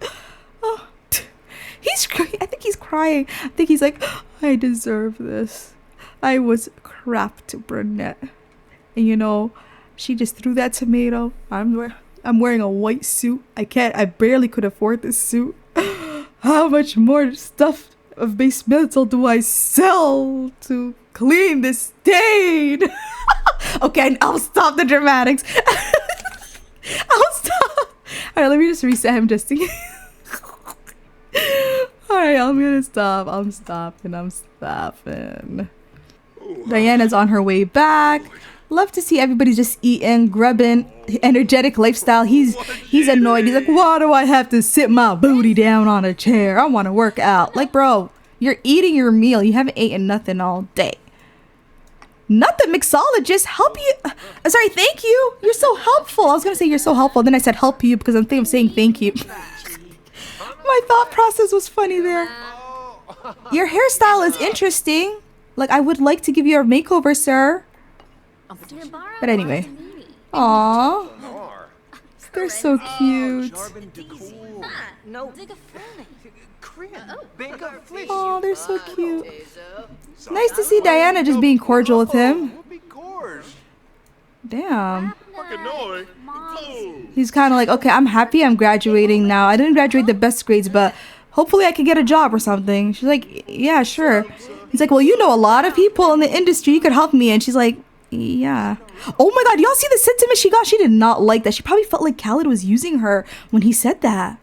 Oh, I think he's crying. I think he's like, I deserve this. I was crap to Britnett. And you know, she just threw that tomato. I'm wearing a white suit. I barely could afford this suit. How much more stuff of base metal do I sell to clean this stain? Okay, I'll stop the dramatics. I'll stop. All right, let me just reset him just in case. All right, I'm gonna stop. I'm stopping. Diana's on her way back. Love to see everybody just eating, grubbing, energetic lifestyle. He's annoyed. He's like, why do I have to sit my booty down on a chair? I want to work out. Like, bro, you're eating your meal. You haven't eaten nothing all day. Not the mixologist. Help you. Sorry, thank you. You're so helpful. I was going to say you're so helpful. Then I said help you because I'm saying thank you. My thought process was funny there. Your hairstyle is interesting. Like, I would like to give you a makeover, sir. But anyway. Aww. They're so cute. Oh, they're so cute. Nice to see Diana just being cordial with him. Damn. He's kind of like, okay, I'm happy I'm graduating now. I didn't graduate the best grades, but hopefully I can get a job or something. She's like, yeah, sure. He's like, well, you know a lot of people in the industry. You could help me. And she's like, yeah. Oh my god, y'all see the sentiment she got? She did not like that. She probably felt like Khaled was using her when he said that.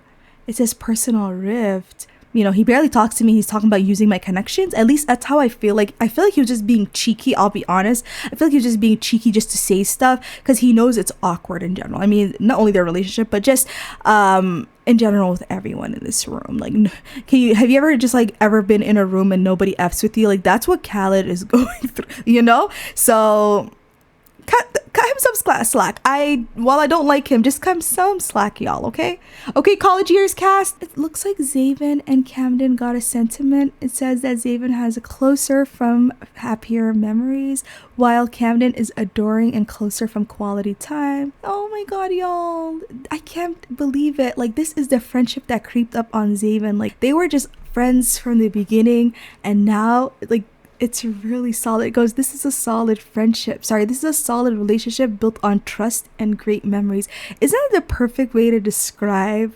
It says personal rift. You know, he barely talks to me. He's talking about using my connections. At least that's how I feel like. I feel like he was just being cheeky, I'll be honest. I feel like he was just being cheeky just to say stuff because he knows it's awkward in general. I mean, not only their relationship, but just in general with everyone in this room. Like, have you ever just like ever been in a room and nobody F's with you? Like, that's what Khaled is going through, you know? So cut him some slack. While I don't like him, just cut him some slack, y'all, okay? Okay, college years cast. It looks like Zayvin and Camden got a sentiment. It says that Zayvin has a closer from happier memories, while Camden is adoring and closer from quality time. Oh my god, y'all. I can't believe it. Like, this is the friendship that creeped up on Zayvin. Like, they were just friends from the beginning, and now, like, it's really solid. It goes, this is a solid friendship. Sorry, this is a solid relationship built on trust and great memories. Isn't that the perfect way to describe?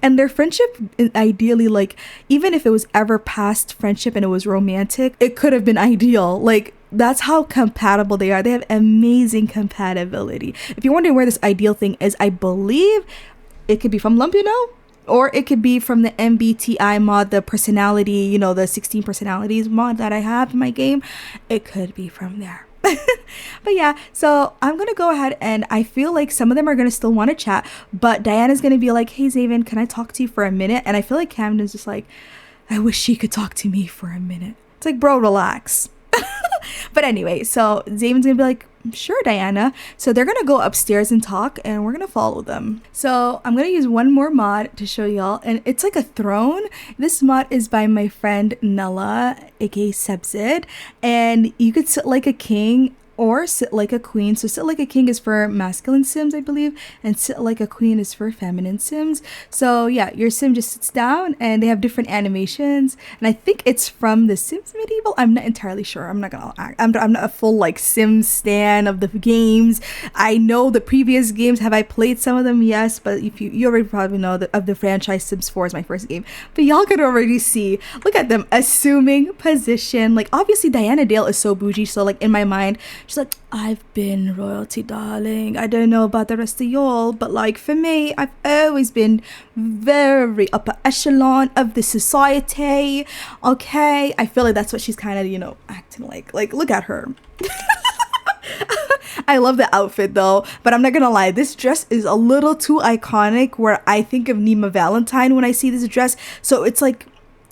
And their friendship, ideally, like, even if it was ever past friendship and it was romantic, it could have been ideal. Like, that's how compatible they are. They have amazing compatibility. If you're wondering where this ideal thing is, I believe it could be from Lumpuno, or it could be from the MBTI mod, the personality, you know, the 16 personalities mod that I have in my game. It could be from there. But yeah, so I'm gonna go ahead, and I feel like some of them are gonna still want to chat, but Diana's gonna be like, hey Zayvin, can I talk to you for a minute? And I feel like Camden's just like, I wish she could talk to me for a minute. It's like, bro, relax. But anyway, so Zayvin's gonna be like, sure, Diana. So they're gonna go upstairs and talk, and we're gonna follow them. So I'm gonna use one more mod to show y'all, and it's like a throne. This mod is by my friend Nella, aka Sebzid, and you could sit like a king or sit like a queen. So sit like a king is for masculine sims, I believe, and sit like a queen is for feminine sims. So yeah, your sim just sits down, and they have different animations, and I think it's from The Sims Medieval. I'm not entirely sure. I'm not a full like sim stan of the games. I know the previous games. Have I played some of them? Yes, but if you already probably know that of the franchise, Sims 4 is my first game, but y'all could already see, look at them assuming position. Like, obviously Diana Dale is so bougie, so like in my mind she's like, I've been royalty, darling. I don't know about the rest of y'all, but like for me, I've always been very upper echelon of the society. Okay, I feel like that's what she's kind of, you know, acting like. Like, look at her. I love the outfit though, but I'm not gonna lie, this dress is a little too iconic, where I think of Nima Valentine when I see this dress. So it's like,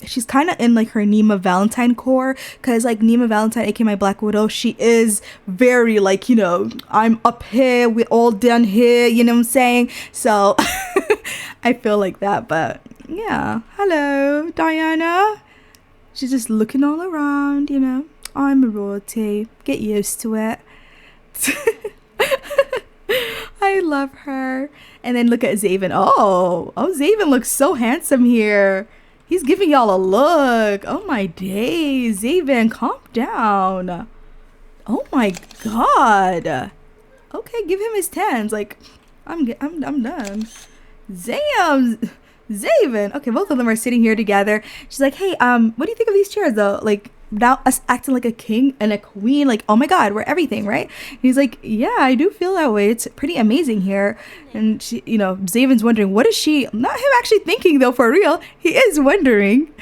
she's kind of in like her Nima Valentine core, because like Nima Valentine, aka my Black Widow, she is very like, you know, I'm up here, we're all down here, you know what I'm saying? So I feel like that. But yeah, hello Diana. She's just looking all around, you know, I'm a royalty, get used to it. I love her. And then look at Zayvin. Oh, Zayvin looks so handsome here. He's giving y'all a look. Oh my days. Zayvin, calm down. Oh my god. Okay, give him his tens. Like, I'm done. Zayvin. Okay, both of them are sitting here together. She's like, hey, what do you think of these chairs though? Like, now us acting like a king and a queen, like, oh my god, we're everything, right? And he's like, yeah, I do feel that way. It's pretty amazing here. And she, you know, Zayvin's wondering, what is she, not him actually thinking though, for real, he is wondering.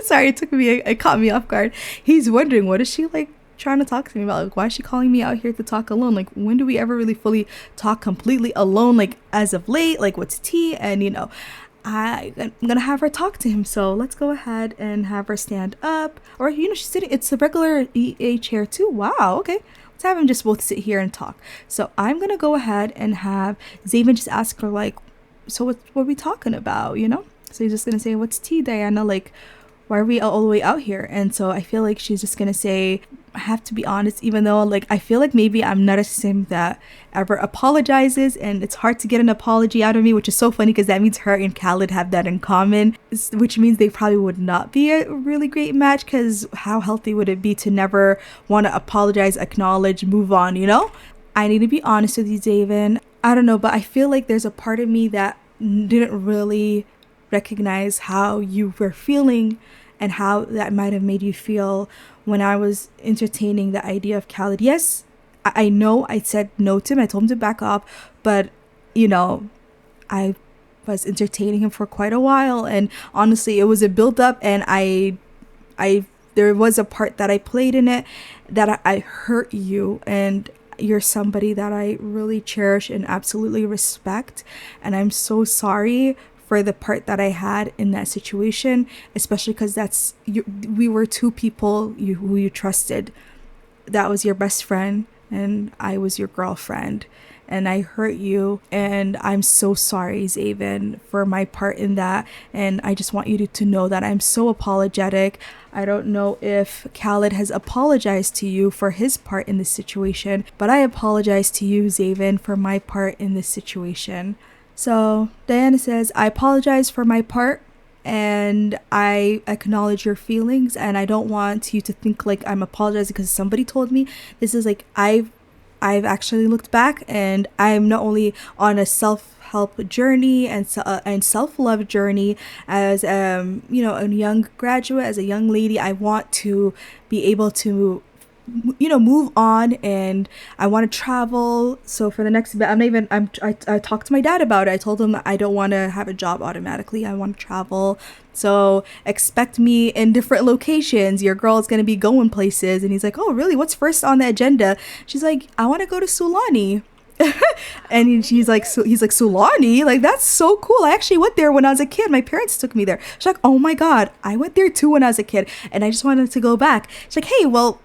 Sorry, it caught me off guard. He's wondering, what is she like trying to talk to me about? Like, why is she calling me out here to talk alone? Like, when do we ever really fully talk completely alone? Like, as of late, like, what's tea? And you know, I'm gonna have her talk to him, so let's go ahead and have her stand up. Or, you know, she's sitting, it's a regular EA chair too. Wow, okay, let's have them just both sit here and talk. So I'm gonna go ahead and have Zayvin just ask her, like, so what are we talking about, you know? So he's just gonna say, what's tea, Diana? Like, why are we all the way out here? And so I feel like she's just gonna say, I have to be honest, even though like I feel like maybe I'm not a sim that ever apologizes, and it's hard to get an apology out of me, which is so funny because that means her and Khaled have that in common, which means they probably would not be a really great match, because how healthy would it be to never want to apologize, acknowledge, move on, you know? I need to be honest with you, Zayvin. I don't know, but I feel like there's a part of me that didn't really recognize how you were feeling and how that might have made you feel when I was entertaining the idea of Khaled. Yes, I know I said no to him. I told him to back off, but you know, I was entertaining him for quite a while, and honestly, it was a build up, and I there was a part that I played in it that I hurt you, and you're somebody that I really cherish and absolutely respect, and I'm so sorry for the part that I had in that situation, especially because we were two people who you trusted. That was your best friend, and I was your girlfriend, and I hurt you, and I'm so sorry, Zayvin, for my part in that, and I just want you to know that I'm so apologetic. I don't know if Khaled has apologized to you for his part in this situation, but I apologize to you, Zayvin, for my part in this situation. So Diana says, I apologize for my part, and I acknowledge your feelings, and I don't want you to think like I'm apologizing because somebody told me. This is like, I've I've actually looked back, and I'm not only on a self-help journey and self-love journey as a young graduate, as a young lady. I want to be able to move on, and I want to travel. So for the next bit, I talked to my dad about it. I told him I don't want to have a job automatically. I want to travel. So expect me in different locations. Your girl is going to be going places. And he's like, oh, really? What's first on the agenda? She's like, I want to go to Sulani. And he's like, Sulani? Like, that's so cool. I actually went there when I was a kid. My parents took me there. She's like, oh my God, I went there too when I was a kid, and I just wanted to go back. She's like, hey, well,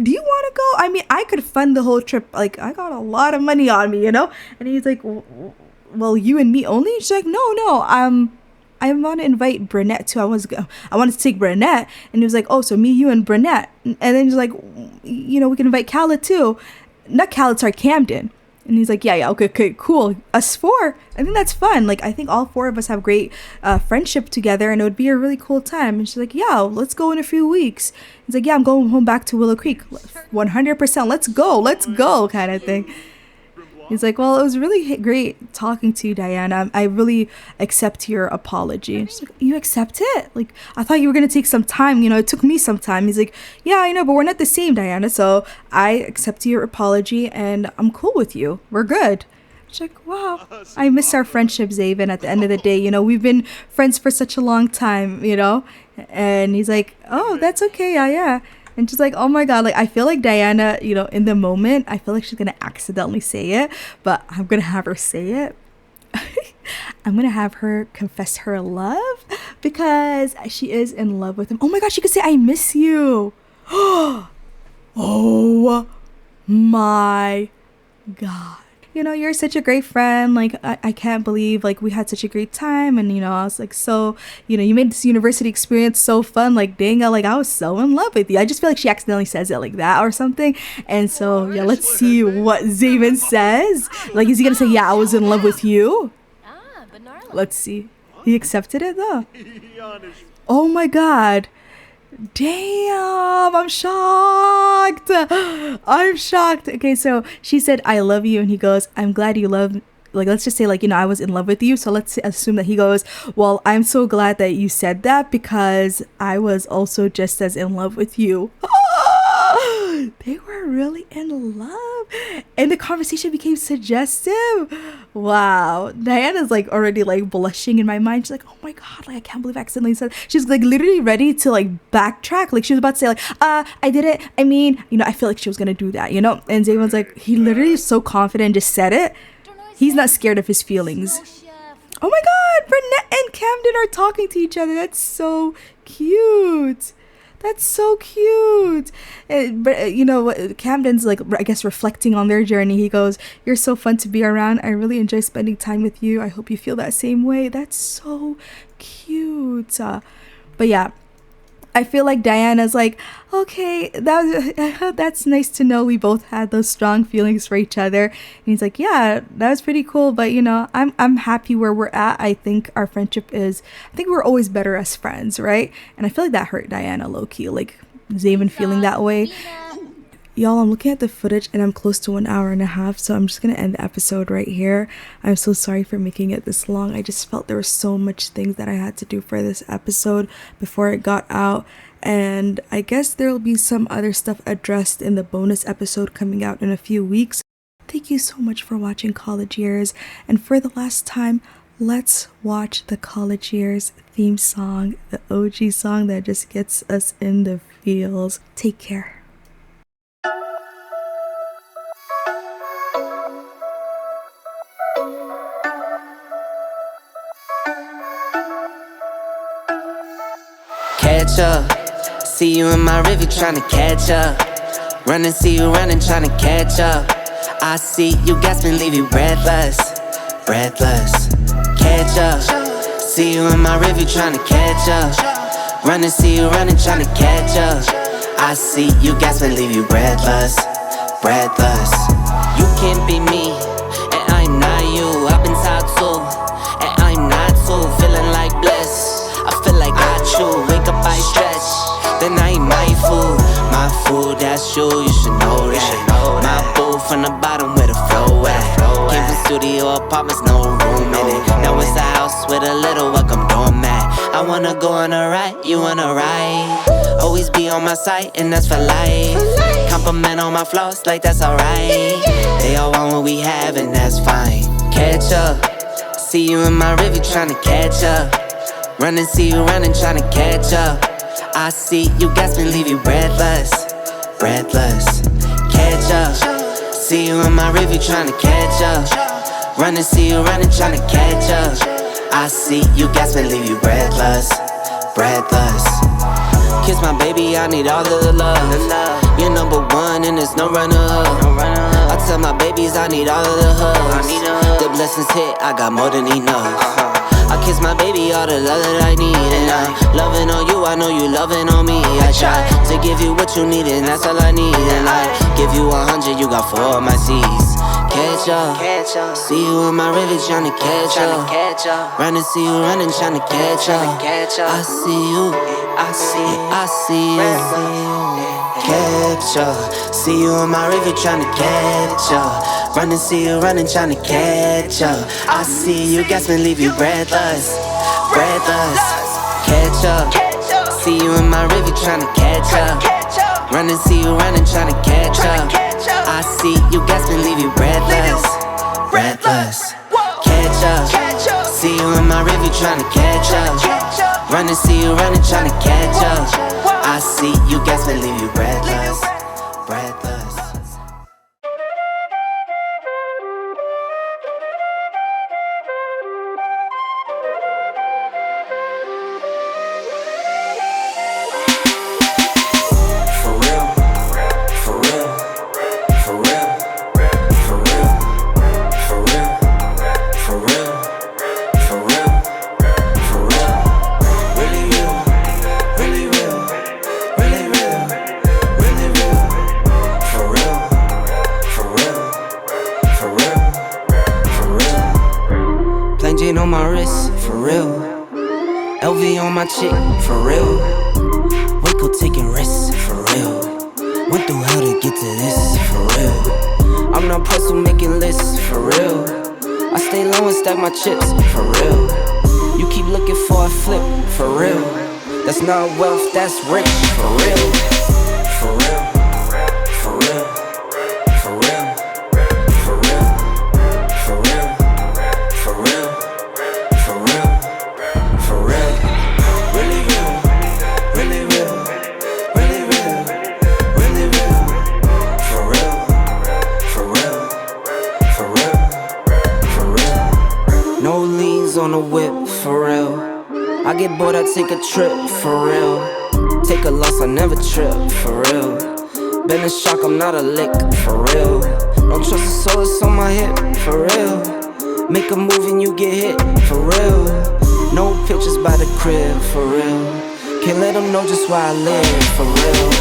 do you want to go? I mean, I could fund the whole trip. Like, I got a lot of money on me, And he's like, well, you and me only? She's like, no, I want to invite Brunette too. I wanted to take Brunette. And he was like, oh, so me, you, and Brunette. And then he's like, we can invite Khaled too. Not Khaled, sorry, Camden. And he's like, yeah, okay, cool. Us four. I think that's fun. Like, I think all four of us have great friendship together, and it would be a really cool time. And she's like, yeah, let's go in a few weeks. He's like, yeah, I'm going home back to Willow Creek. 100%. Let's go, kind of thing. He's like, well, it was really great talking to you, Diana. I really accept your apology. And she's like, you accept it? Like, I thought you were going to take some time. It took me some time. He's like, yeah, I know, but we're not the same, Diana. So I accept your apology, and I'm cool with you. We're good. She's like, wow, I miss our friendship, Zayvin. At the end of the day, we've been friends for such a long time, And he's like, oh, that's okay. Yeah. And she's like, oh my God, like, I feel like Diana, in the moment, I feel like she's going to accidentally say it, but I'm going to have her say it. I'm going to have her confess her love because she is in love with him. Oh my God, she could say, I miss you. Oh my God. You're such a great friend. Like, I can't believe, like, we had such a great time. And, I was like, so, you made this university experience so fun. Like, dang, like, I was so in love with you. I just feel like she accidentally says it like that or something. And so, yeah, let's see what Zayvin says. Like, is he going to say, yeah, I was in love with you? Let's see. He accepted it, though. Oh, my God. Damn, I'm shocked. Okay, so she said, I love you. And he goes, I'm glad you love, like, let's just say, like, I was in love with you. So let's assume that he goes, well, I'm so glad that you said that because I was also just as in love with you. They were really in love. And the conversation became suggestive. Wow. Diana's like already like blushing in my mind. She's like, oh my God, like I can't believe I accidentally said. She's like literally ready to like backtrack. Like she was about to say like, I did it. I mean, I feel like she was gonna do that, And Zayvin's like, he literally is so confident, just said it. He's not scared of his feelings. Oh my God, Brunette and Camden are talking to each other. That's so cute. That's so cute. But Camden's like, I guess, reflecting on their journey. He goes, you're so fun to be around. I really enjoy spending time with you. I hope you feel that same way. That's so cute. But yeah, I feel like Diana's like, okay, that's nice to know we both had those strong feelings for each other. And he's like, yeah, that was pretty cool. But I'm happy where we're at. I think our friendship I think we're always better as friends, right? And I feel like that hurt Diana low-key, like Zayvin feeling that way. Y'all, I'm looking at the footage and I'm close to 1 hour and a half, so I'm just gonna end the episode right here. I'm so sorry for making it this long. I just felt there were so much things that I had to do for this episode before it got out, and I guess there'll be some other stuff addressed in the bonus episode coming out in a few weeks. Thank you so much for watching College Years, and for the last time, let's watch the College Years theme song, the OG song that just gets us in the feels. Take care. Catch up, see you in my river tryna catch up. Run and see you running tryna catch up. I see you gasping, leave you breathless. Catch up, see you in my river tryna catch up. Run and see you running tryna catch up. I see you gasping, leave you breathless. You can't be me, and I'm not you. I've been taught to, and I'm not too. Feeling like bliss, I feel like I chew. Wake up, I stretch, then I eat my food. My my food, that's you should know that. My boo from the bottom where the flow at. Came from studio apartments, no room in it. Now it's a house with a little welcome doormat. I wanna go on a ride, you wanna ride? Always be on my side, and that's for life. Compliment on my flaws, like that's alright. They all want what we have, and that's fine. Catch up, see you in my review tryna catch up. Run and see you running, tryna catch up. I see you gasping, leave you breathless, breathless. Catch up, see you in my review tryna catch up. Run and see you running, tryna catch up. I see you gasping, leave you breathless, breathless. Kiss my baby, I need all of the love. You're number one and there's no runner-up. I tell my babies I need all of the hugs. The blessings hit, I got more than enough. I kiss my baby all the love that I need. And I'm loving on you, I know you loving on me. I try to give you what you need and that's all I need. And I give you 100, you got 4 of my C's. Catch up, see you in my river tryna catch up. Run and see you running tryna catch up. I see you, I see you. Catch up, see you in my river tryna catch up. Run and see you running tryna catch up. I see you gasping, leave you breathless, breathless. Catch up, see you in my river tryna catch up. Run and see you running tryna catch up. I see you gasping, leave you breathless, breathless. Catch up, see you in my review tryna catch up. Run and see you running tryna catch up. I see you gasping, leave you breathless, breathless. On my wrist, for real. LV on my chick, for real. Waco taking risks, for real. Went through hell to get to this, for real. I'm not puzzle making lists, for real. I stay low and stack my chips, for real. You keep looking for a flip, for real. That's not wealth, that's rich, for real. For real. For real. For real. For real. For real. For real. For real, for real, really real, really real, really real, really real, for real, for real, for real, for real. No liens on the whip, for real. I get bored, I take a trip, for real. Take a loss, I never trip, for real. Been in shock, I'm not a lick, for real. Don't trust the soul, it's on my hip, for real. Make a move and you get hit, for real. No pictures by the crib, for real. Can't let them know just where I live, for real.